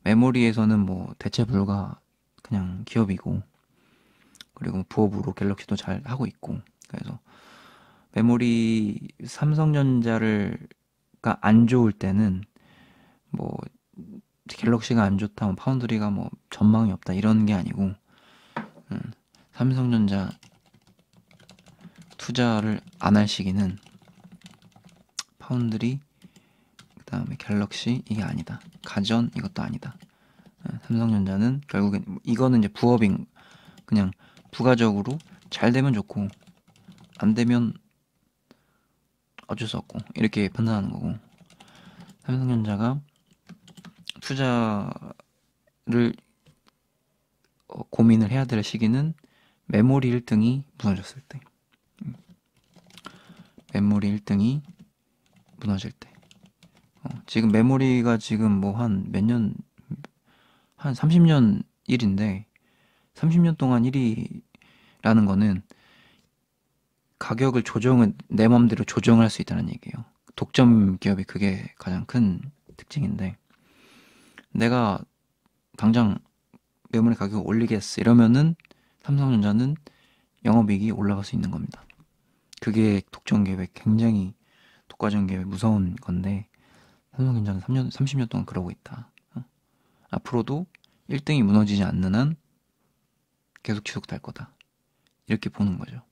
A: 메모리에서는 뭐 대체 불가 그냥 기업이고, 그리고 부업으로 갤럭시도 잘 하고 있고. 그래서 메모리 삼성전자가 안 좋을 때는 뭐 갤럭시가 안 좋다, 뭐 파운드리가 뭐 전망이 없다 이런 게 아니고, 삼성전자 투자를 안 할 시기는 파운드리 그 다음에 갤럭시 이게 아니다. 가전 이것도 아니다. 삼성전자는 결국엔 이거는 이제 부업인 그냥 부가적으로 잘 되면 좋고 안 되면 어쩔 수 없고 이렇게 판단하는 거고 삼성전자가 투자를 고민을 해야 될 시기는 메모리 1등이 무너졌을 때 메모리 1등이 무너질 때 지금 메모리가 지금 뭐 한 몇 년, 한 30년 1인데 30년 동안 1위라는 거는 가격을 내 맘대로 조정할 수 있다는 얘기예요. 독점 기업이 그게 가장 큰 특징인데 내가 당장 메모리 가격을 올리겠어 이러면은 삼성전자는 영업이익이 올라갈 수 있는 겁니다. 그게 독점 기업의 굉장히 독과점 기업의 무서운 건데 삼성전자는 30년 동안 그러고 있다. 앞으로도 1등이 무너지지 않는 한 계속 지속될 거다. 이렇게 보는 거죠.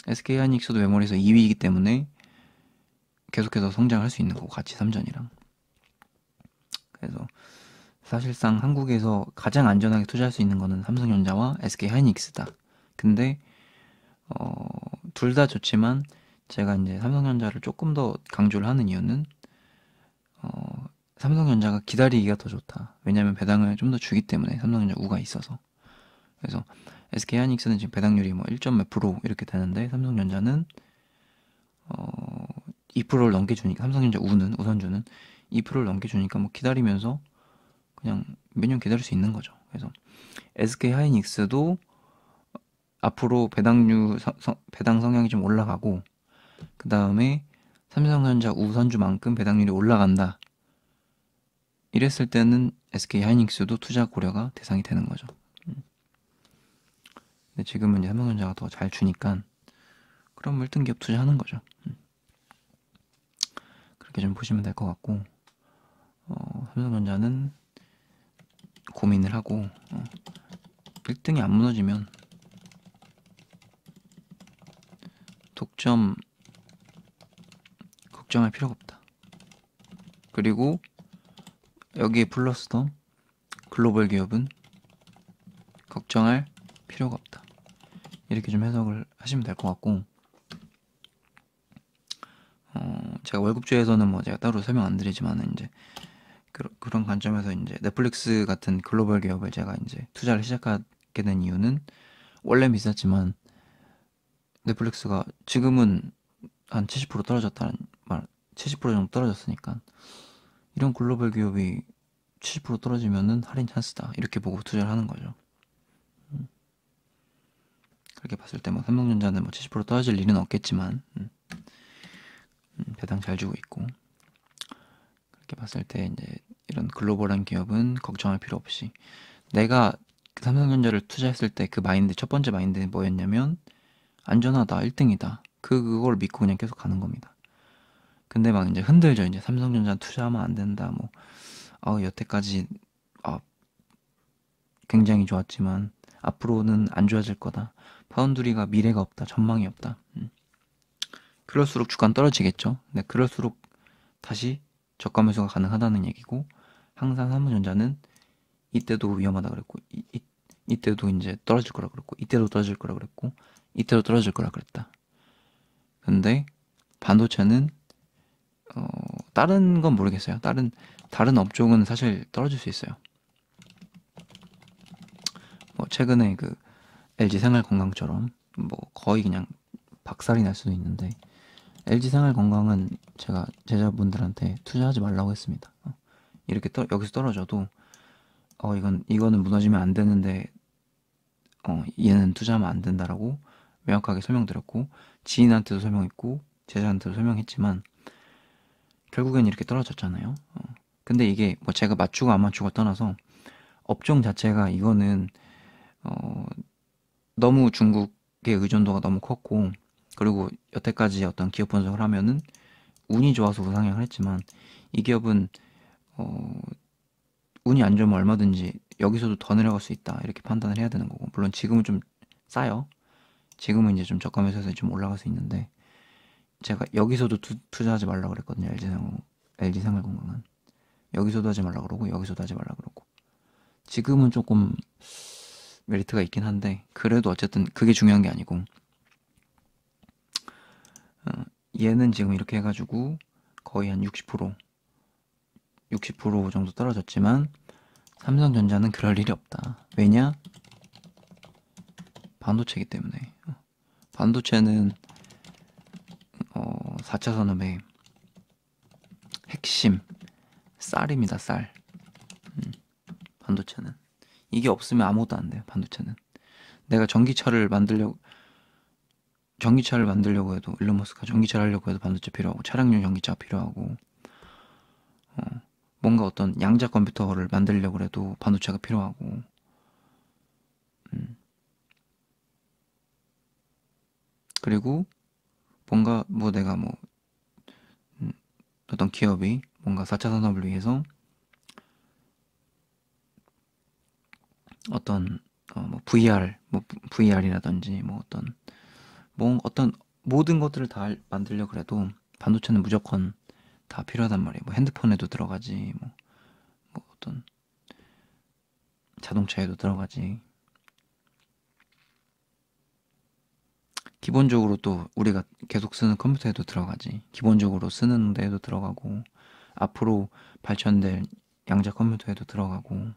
A: SK하이닉스도 메모리에서 2위이기 때문에 계속해서 성장할 수 있는 거고 같이 삼전이랑. 그래서 사실상 한국에서 가장 안전하게 투자할 수 있는 거는 삼성전자와 SK하이닉스다. 근데 둘 다 좋지만 제가 이제 삼성전자를 조금 더 강조를 하는 이유는 삼성전자가 기다리기가 더 좋다. 왜냐면 배당을 좀 더 주기 때문에 삼성전자 우가 있어서. 그래서 SK하이닉스는 지금 배당률이 뭐 1점 몇 프로 이렇게 되는데 삼성전자는 2%를 넘게 주니까 삼성전자 우선주는 2%를 넘게 주니까 뭐 기다리면서 그냥 몇 년 기다릴 수 있는 거죠. 그래서 SK하이닉스도 앞으로 배당 성향이 좀 올라가고 그 다음에 삼성전자 우선주만큼 배당률이 올라간다. 이랬을 때는 SK하이닉스도 투자 고려가 대상이 되는 거죠. 근데 지금은 이제 삼성전자가 더 잘 주니까 그럼 1등 기업 투자하는 거죠. 그렇게 좀 보시면 될 것 같고 삼성전자는 고민을 하고 1등이 안 무너지면 독점 걱정할 필요가 없다. 그리고 여기에 플러스 더 글로벌 기업은 걱정할 필요가 없다. 이렇게 좀 해석을 하시면 될 것 같고 제가 월급주에서는 뭐 제가 따로 설명 안 드리지만 이제 그런 관점에서 이제 넷플릭스 같은 글로벌 기업을 제가 이제 투자를 시작하게 된 이유는 원래 비쌌지만 넷플릭스가 지금은 한 70% 떨어졌다는 70% 정도 떨어졌으니까 이런 글로벌 기업이 70% 떨어지면은 할인 찬스다 이렇게 보고 투자를 하는 거죠. 그렇게 봤을 때 뭐 삼성전자는 뭐 70% 떨어질 일은 없겠지만 배당 잘 주고 있고 그렇게 봤을 때 이제 이런 글로벌한 기업은 걱정할 필요 없이 내가 그 삼성전자를 투자했을 때 그 마인드 첫 번째 마인드는 뭐였냐면 안전하다 1등이다 그걸 믿고 그냥 계속 가는 겁니다. 근데 막 이제 흔들죠. 이제 삼성전자 투자하면 안 된다 뭐 여태까지 굉장히 좋았지만 앞으로는 안 좋아질 거다. 파운드리가 미래가 없다. 전망이 없다. 그럴수록 주가는 떨어지겠죠. 근데 그럴수록 다시 저가 매수가 가능하다는 얘기고 항상 삼성전자는 이때도 위험하다 그랬고 이때도 이제 떨어질 거라 그랬고 이때도 떨어질 거라 그랬고 이때도 떨어질 거라 그랬다. 근데 반도체는 다른 건 모르겠어요. 다른 업종은 사실 떨어질 수 있어요. 뭐 최근에 그 LG 생활건강처럼 뭐 거의 그냥 박살이 날 수도 있는데 LG 생활건강은 제가 제자분들한테 투자하지 말라고 했습니다. 이렇게 여기서 떨어져도 이거는 무너지면 안 되는데 얘는 투자하면 안 된다라고 명확하게 설명드렸고 지인한테도 설명했고 제자한테도 설명했지만 결국엔 이렇게 떨어졌잖아요. 근데 이게 뭐 제가 맞추고 안 맞추고 떠나서 업종 자체가 이거는 너무 중국의 의존도가 너무 컸고 그리고 여태까지 어떤 기업 분석을 하면은 운이 좋아서 우상향을 했지만 이 기업은 운이 안 좋으면 얼마든지 여기서도 더 내려갈 수 있다 이렇게 판단을 해야 되는 거고 물론 지금은 좀 싸요. 지금은 이제 좀 저가 매수해서 좀 올라갈 수 있는데 제가 여기서도 투자하지 말라고 그랬거든요. LG생활건강은 여기서도 하지 말라 그러고 여기서도 하지 말라 그러고. 지금은 조금 메리트가 있긴 한데 그래도 어쨌든 그게 중요한 게 아니고, 얘는 지금 이렇게 해가지고 거의 한 60% 정도 떨어졌지만 삼성전자는 그럴 일이 없다. 왜냐? 반도체이기 때문에. 반도체는 4차 산업의 핵심 쌀입니다. 쌀. 반도체는 이게 없으면 아무것도 안 돼요. 반도체는. 내가 전기차를 만들려고 해도, 일론 머스크가 전기차를 하려고 해도 반도체 필요하고, 차량용 전기차 필요하고, 뭔가 어떤 양자 컴퓨터를 만들려고 해도 반도체가 필요하고. 그리고 뭔가 뭐 내가 뭐 어떤 기업이 뭔가 4차 산업을 위해서 어떤 뭐 VR이라든지 어떤 모든 것들을 다 만들려고 해도 반도체는 무조건 다 필요하단 말이에요. 뭐 핸드폰에도 들어가지, 뭐 어떤 자동차에도 들어가지. 기본적으로 또 우리가 계속 쓰는 컴퓨터에도 들어가지. 기본적으로 쓰는 데에도 들어가고, 앞으로 발전될 양자 컴퓨터에도 들어가고,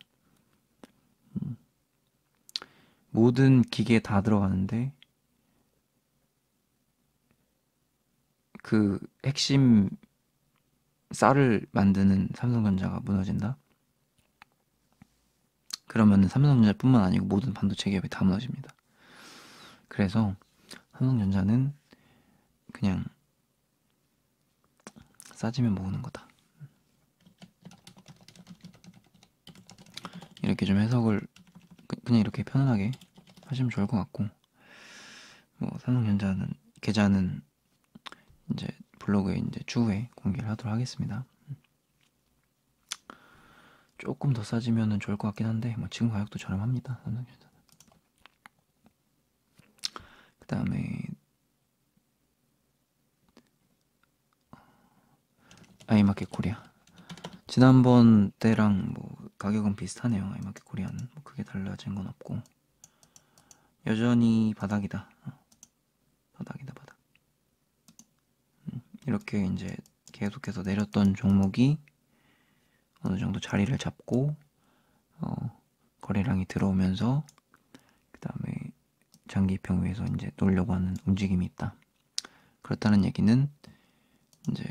A: 모든 기계에 다 들어가는데 그 핵심 쌀을 만드는 삼성전자가 무너진다? 그러면 삼성전자뿐만 아니고 모든 반도체 기업이 다 무너집니다. 그래서 삼성전자는 그냥 싸지면 모으는 거다. 이렇게 좀 해석을 그냥 이렇게 편안하게 하시면 좋을 것 같고, 뭐 삼성전자는 계좌는 이제 블로그에 이제 추후에 공개를 하도록 하겠습니다. 조금 더 싸지면은 좋을 것 같긴 한데 뭐 지금 가격도 저렴합니다. 삼성전자. 그 다음에 아이마켓 코리아. 지난번 때랑 뭐 가격은 비슷하네요. 아이마켓 코리아는 뭐 크게 달라진 건 없고 여전히 바닥이다. 바닥이다 바닥. 이렇게 이제 계속해서 내렸던 종목이 어느 정도 자리를 잡고 거래량이 들어오면서 그 다음에 장기평 위에서 이제 놀려고 하는 움직임이 있다. 그렇다는 얘기는 이제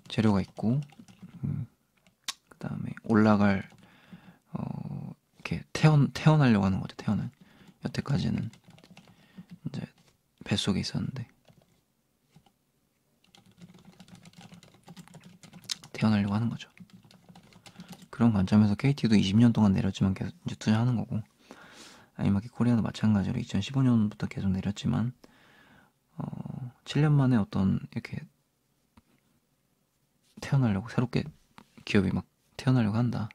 A: 재료가 있고, 그 다음에 올라갈 이렇게 태어나려고 하는 거죠. 여태까지는 이제 뱃속에 있었는데 태어나려고 하는 거죠. 그런 관점에서 KT도 20년 동안 내렸지만 계속 이제 투자하는 거고, 아이마켓 코리아도 마찬가지로 2015년부터 계속 내렸지만 7년 만에 어떤 이렇게 태어나려고, 새롭게 기업이 막 태어나려고 한다.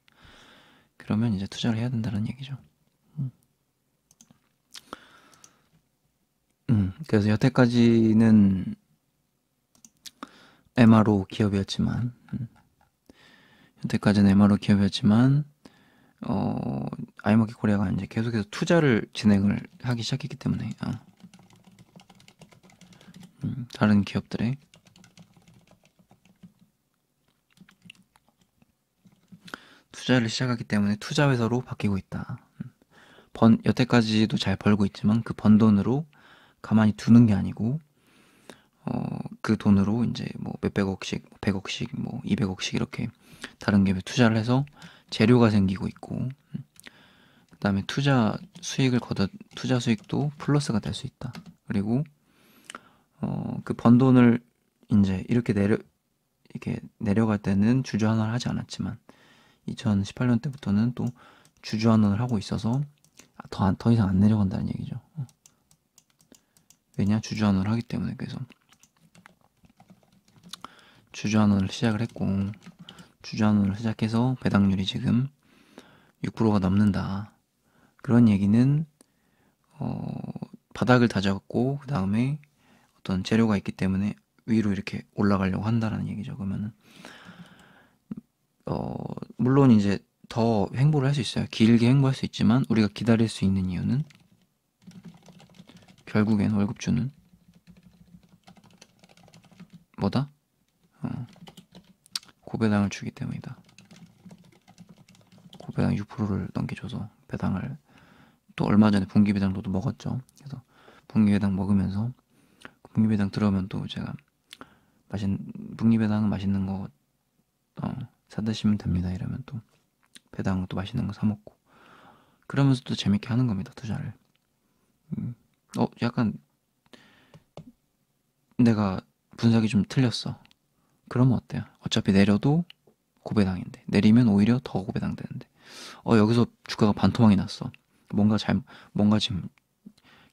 A: 그러면 이제 투자를 해야 된다는 얘기죠. 그래서 여태까지는 MRO 기업이었지만, 아이마켓 코리아가 이제 계속해서 투자를 진행을 하기 시작했기 때문에, 다른 기업들의 투자를 시작하기 때문에 투자 회사로 바뀌고 있다. 여태까지도 잘 벌고 있지만 그 번 돈으로 가만히 두는 게 아니고, 그 돈으로 이제 뭐 몇백억씩, 100억씩, 뭐 200억씩 이렇게 다른 기업에 투자를 해서 재료가 생기고 있고, 그 다음에 투자 수익도 플러스가 될 수 있다. 그리고 그 번 돈을 이제 이렇게 내려갈 때는 주주환원을 하지 않았지만 2018년 때부터는 또 주주환원을 하고 있어서 더 이상 안 내려간다는 얘기죠. 왜냐? 주주환원을 하기 때문에. 그래서 주주환원을 시작을 했고, 주주환원을 시작해서 배당률이 지금 6%가 넘는다. 그런 얘기는 바닥을 다졌고, 그 다음에 어떤 재료가 있기 때문에 위로 이렇게 올라가려고 한다라는 얘기죠. 그러면은 물론 이제 더 횡보를 할 수 있어요. 길게 횡보할 수 있지만 우리가 기다릴 수 있는 이유는 결국엔 월급주는 뭐다? 고배당을 주기 때문이다. 고배당 6%를 넘겨줘서 배당을 또 얼마 전에 분기배당도 먹었죠. 그래서 분기배당 먹으면서 분기배당 들어오면 또 제가 분기배당은 맛있는 거 사드시면 됩니다. 이러면 또 배당 또 맛있는 거 사 먹고 그러면서 또 재밌게 하는 겁니다. 투자를. 약간 내가 분석이 좀 틀렸어. 그러면 어때요? 어차피 내려도 고배당인데 내리면 오히려 더 고배당 되는데 여기서 주가가 반토막이 났어. 뭔가 지금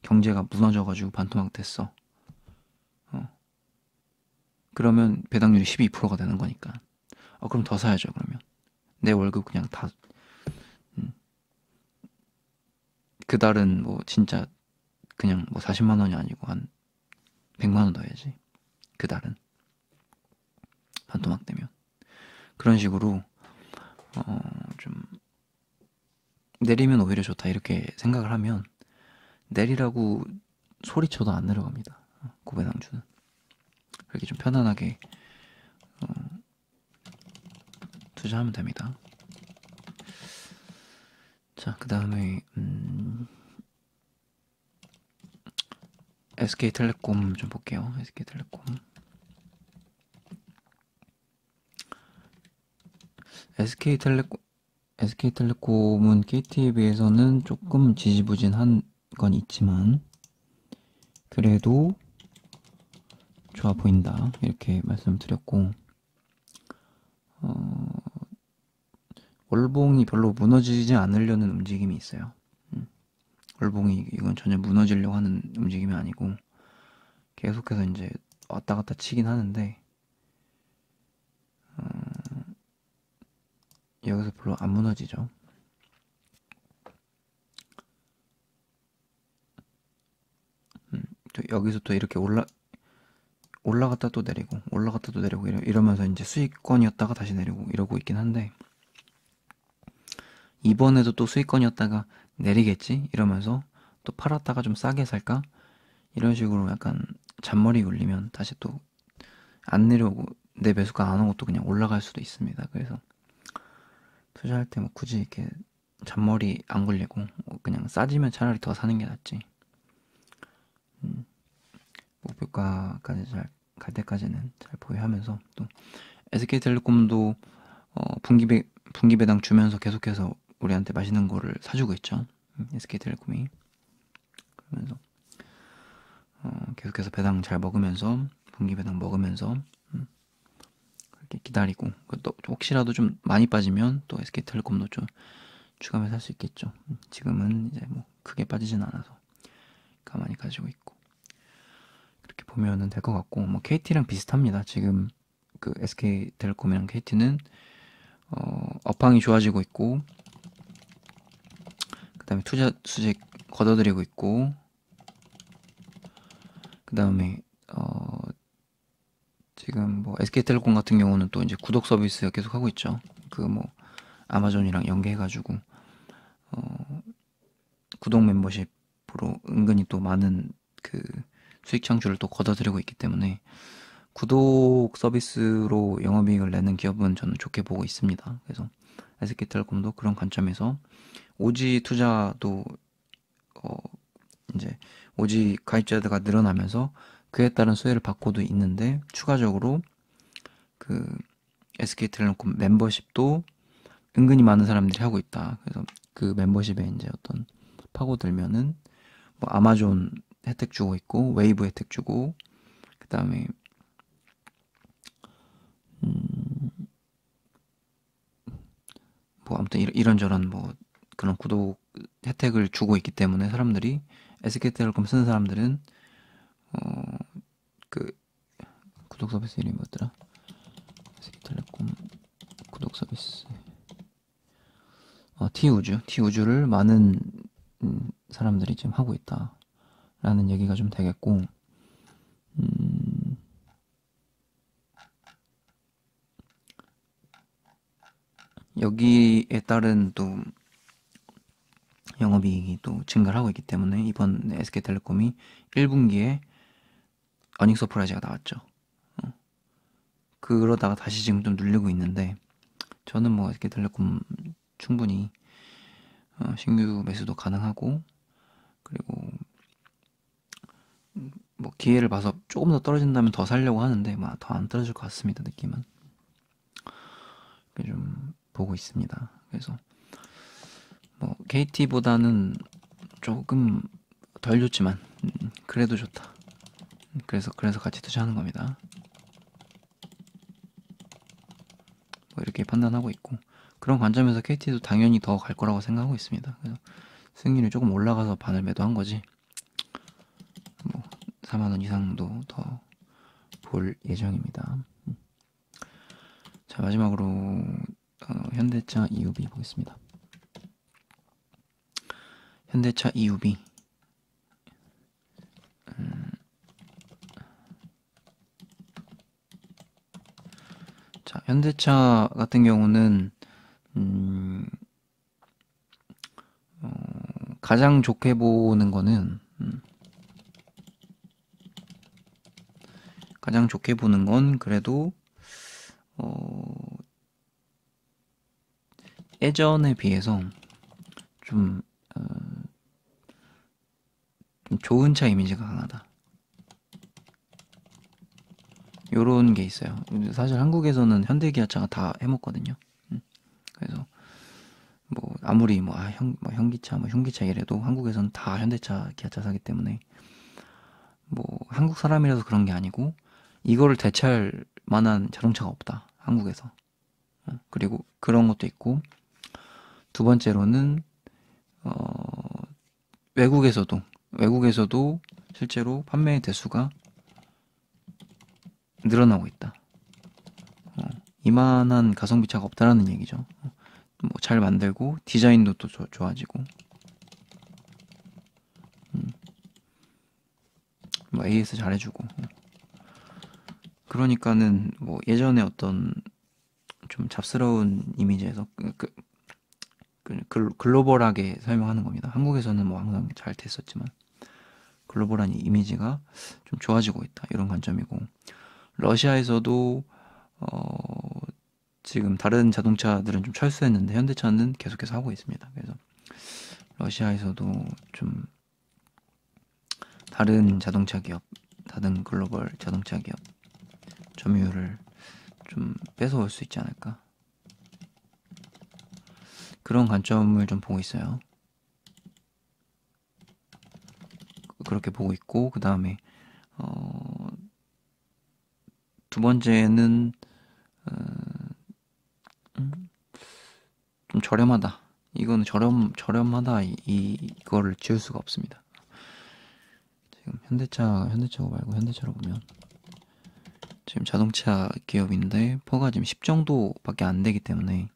A: 경제가 무너져가지고 반토막 됐어. 그러면 배당률이 12%가 되는 거니까. 그럼 더 사야죠. 그러면 내 월급 그냥 다 그달은 뭐 진짜 그냥 뭐 40만 원이 아니고 한 100만 원 넣어야지. 그달은 반토막 되면 그런 식으로 좀 내리면 오히려 좋다 이렇게 생각을 하면 내리라고 소리쳐도 안 내려갑니다. 고배당주는 그렇게 좀 편안하게 투자하면 됩니다. 자, 그 다음에 SK텔레콤 좀 볼게요. SK텔레콤은 KT에 비해서는 조금 지지부진한 건 있지만 그래도 좋아 보인다 이렇게 말씀드렸고 월봉이 별로 무너지지 않으려는 움직임이 있어요. 월봉이 이건 전혀 무너지려고 하는 움직임이 아니고 계속해서 이제 왔다 갔다 치긴 하는데 여기서 별로 안 무너지죠. 또 여기서 또 이렇게 올라갔다 또 내리고 올라갔다 또 내리고 이러면서 이제 수익권이었다가 다시 내리고 이러고 있긴 한데 이번에도 또 수익권이었다가 내리겠지 이러면서 또 팔았다가 좀 싸게 살까 이런 식으로 약간 잔머리 울리면 다시 또 안 내려오고 내 매수가 안 오고 또 그냥 올라갈 수도 있습니다. 그래서 투자할 때 뭐 굳이 이렇게 잔머리 안 굴리고 그냥 싸지면 차라리 더 사는 게 낫지. 목표가까지 잘 갈 때까지는 잘 보유하면서 또 SK텔레콤도 분기배당 주면서 계속해서 우리한테 맛있는 거를 사주고 있죠. SK텔레콤이 그러면서 계속해서 배당 잘 먹으면서 분기배당 먹으면서 그렇게 기다리고 또 혹시라도 좀 많이 빠지면 또 SK텔레콤도 좀 추가해서 살 수 있겠죠. 지금은 이제 뭐 크게 빠지진 않아서 가만히 가지고 있고 그렇게 보면은 될 것 같고 뭐 KT랑 비슷합니다. 지금 그 SK텔레콤이랑 KT는 업황이 좋아지고 있고 그 다음에 투자 수익 걷어들이고 있고 그 다음에 지금 뭐 SK텔레콤 같은 경우는 또 이제 구독 서비스 계속 하고 있죠. 그 뭐 아마존이랑 연계해가지고 구독 멤버십으로 은근히 또 많은 그 수익 창출을 또 걷어들이고 있기 때문에 구독 서비스로 영업이익을 내는 기업은 저는 좋게 보고 있습니다. 그래서 SK텔레콤도 그런 관점에서 오지 투자도 이제 오지 가입자가 늘어나면서 그에 따른 수혜를 받고도 있는데 추가적으로 그 SK텔레콤 멤버십도 은근히 많은 사람들이 하고 있다. 그래서 그 멤버십에 이제 어떤 파고들면은 뭐 아마존 혜택 주고 있고 웨이브 혜택 주고 그 다음에 뭐 아무튼 이런저런 뭐 그런 구독 혜택을 주고 있기 때문에 사람들이 SK텔레콤 쓰는 사람들은 그 구독 서비스 이름이 뭐더라? SK텔레콤 구독 서비스 T우주를 많은 사람들이 지금 하고 있다라는 얘기가 좀 되겠고 여기에 따른 또 영업이익이 또 증가를 하고 있기 때문에 이번 SK텔레콤이 1분기에 어닝 서프라이즈가 나왔죠. 그러다가 다시 지금 좀 눌리고 있는데 저는 뭐 SK텔레콤 충분히 신규 매수도 가능하고, 그리고 뭐 기회를 봐서 조금 더 떨어진다면 더 살려고 하는데 더 안 떨어질 것 같습니다. 느낌은 좀 보고 있습니다. 그래서 뭐 KT보다는 조금 덜 좋지만 그래도 좋다. 그래서 같이 투자하는 겁니다. 뭐 이렇게 판단하고 있고, 그런 관점에서 KT도 당연히 더 갈 거라고 생각하고 있습니다. 그래서 수익률이 조금 올라가서 반을 매도한 거지, 뭐 4만 원 이상도 더 볼 예정입니다. 자, 마지막으로 현대차 EUV 보겠습니다. 현대차 EUV, 자, 현대차 같은 경우는 가장 좋게 보는 거는 가장 좋게 보는 건 그래도 예전에 비해서 좀, 좀 좋은 차 이미지가 강하다, 요런 게 있어요. 사실 한국에서는 현대 기아차가 다 해먹거든요. 그래서 뭐 아무리 현기차 흉기차 이래도 한국에서는 다 현대차 기아차 사기 때문에 뭐 한국 사람이라서 그런 게 아니고 이거를 대체할 만한 자동차가 없다, 한국에서. 그리고 그런 것도 있고, 두 번째로는 외국에서도 실제로 판매 대수가 늘어나고 있다. 이만한 가성비 차가 없다라는 얘기죠. 뭐 잘 만들고 디자인도 또 좋아지고, 뭐 AS 잘해주고, 그러니까는 뭐 예전에 어떤 좀 잡스러운 이미지에서 글로벌하게 설명하는 겁니다. 한국에서는 뭐 항상 잘 됐었지만 글로벌한 이미지가 좀 좋아지고 있다, 이런 관점이고, 러시아에서도 지금 다른 자동차들은 좀 철수했는데 현대차는 계속해서 하고 있습니다. 그래서 러시아에서도 좀 다른 자동차 기업, 다른 글로벌 자동차 기업 점유율을 좀 뺏어올 수 있지 않을까, 그런 관점을 좀 보고 있어요. 그렇게 보고 있고, 그 다음에 두 번째는 좀 저렴하다. 이거는 저렴하다, 이거를 지울 수가 없습니다. 지금 현대차고 말고 현대차로 보면 지금 자동차 기업인데 퍼가 지금 10 정도밖에 안 되기 때문에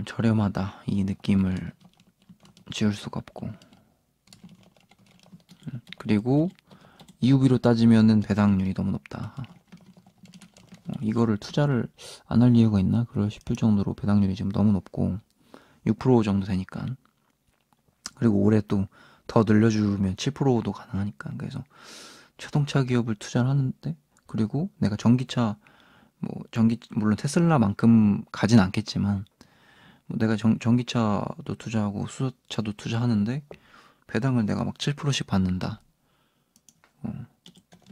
A: 저렴하다, 이 느낌을 지울 수가 없고, 그리고 EUV로 따지면은 배당률이 너무 높다. 이거를 투자를 안 할 이유가 있나? 그럴 싶을 정도로 배당률이 지금 너무 높고 6% 정도 되니까, 그리고 올해 또 더 늘려주면 7%도 가능하니까. 그래서 자동차 기업을 투자를 하는데, 그리고 내가 전기차, 물론 테슬라만큼 가진 않겠지만 뭐 내가 전기차도 투자하고 수소차도 투자하는데 배당을 내가 막 7%씩 받는다.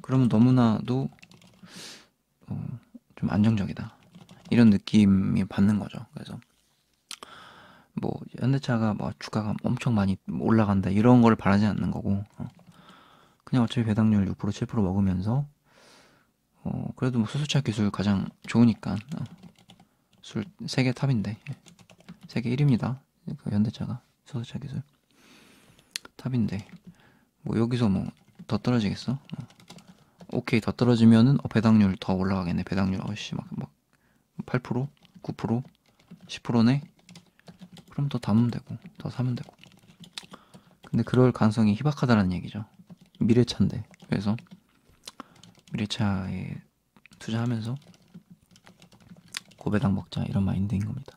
A: 그러면 너무나도 좀 안정적이다, 이런 느낌이 받는 거죠. 그래서 뭐 현대차가 뭐 주가가 엄청 많이 올라간다 이런 걸 바라지 않는 거고, 그냥 어차피 배당률 6% 7% 먹으면서 그래도 뭐 수소차 기술 가장 좋으니까, 세계 탑인데, 세계 1위입니다. 그 현대차가 수소차 기술 탑인데 뭐 여기서 뭐 더 떨어지겠어? 오케이, 더 떨어지면은 배당률 더 올라가겠네. 배당률 막 8%, 9%, 10%네. 그럼 더 담으면 되고 더 사면 되고. 근데 그럴 가능성이 희박하다는 얘기죠. 미래차인데. 그래서 미래차에 투자하면서 고배당 먹자 이런 마인드인 겁니다.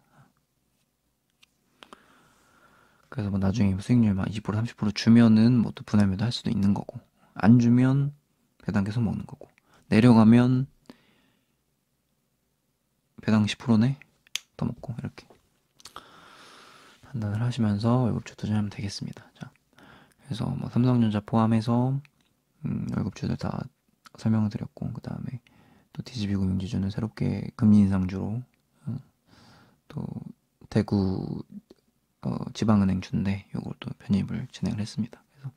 A: 그래서 뭐 나중에 수익률 막 20% 30% 주면은 뭐 또 분할 매도 할 수도 있는 거고, 안 주면 배당 계속 먹는 거고, 내려가면 배당 10%네 더 먹고, 이렇게 판단을 하시면서 월급주 투자하면 되겠습니다. 자, 그래서 뭐 삼성전자 포함해서 월급주들 다 설명을 드렸고, 그 다음에 또 DGB금융지주는 새롭게 금리 인상주로 또 대구 지방은행주인데 요걸 또 편입을 진행을 했습니다. 그래서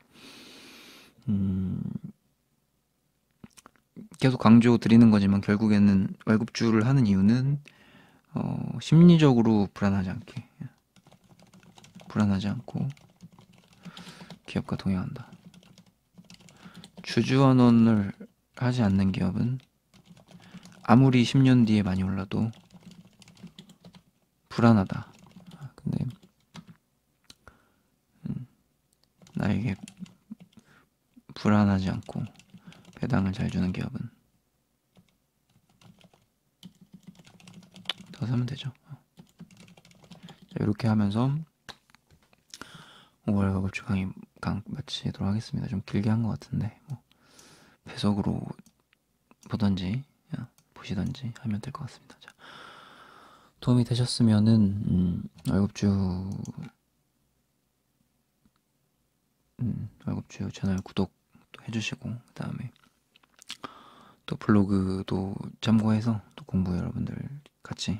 A: 계속 강조 드리는 거지만 결국에는 월급주를 하는 이유는 심리적으로 불안하지 않고 기업과 동행한다. 주주환원을 하지 않는 기업은 아무리 10년 뒤에 많이 올라도 불안하다. 근데 나에게 불안하지 않고 배당을 잘 주는 기업은 더 사면 되죠. 자, 이렇게 하면서 5월 월급주 강의 마치도록 하겠습니다. 좀 길게 한 것 같은데 뭐 배속으로 보시던지 하면 될 것 같습니다. 자, 도움이 되셨으면은 월급주 채널 구독도 해주시고, 그 다음에 또 블로그도 참고해서 또 공부 여러분들 같이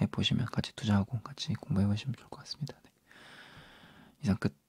A: 해보시면, 같이 투자하고 같이 공부해보시면 좋을 것 같습니다. 네. 이상 끝.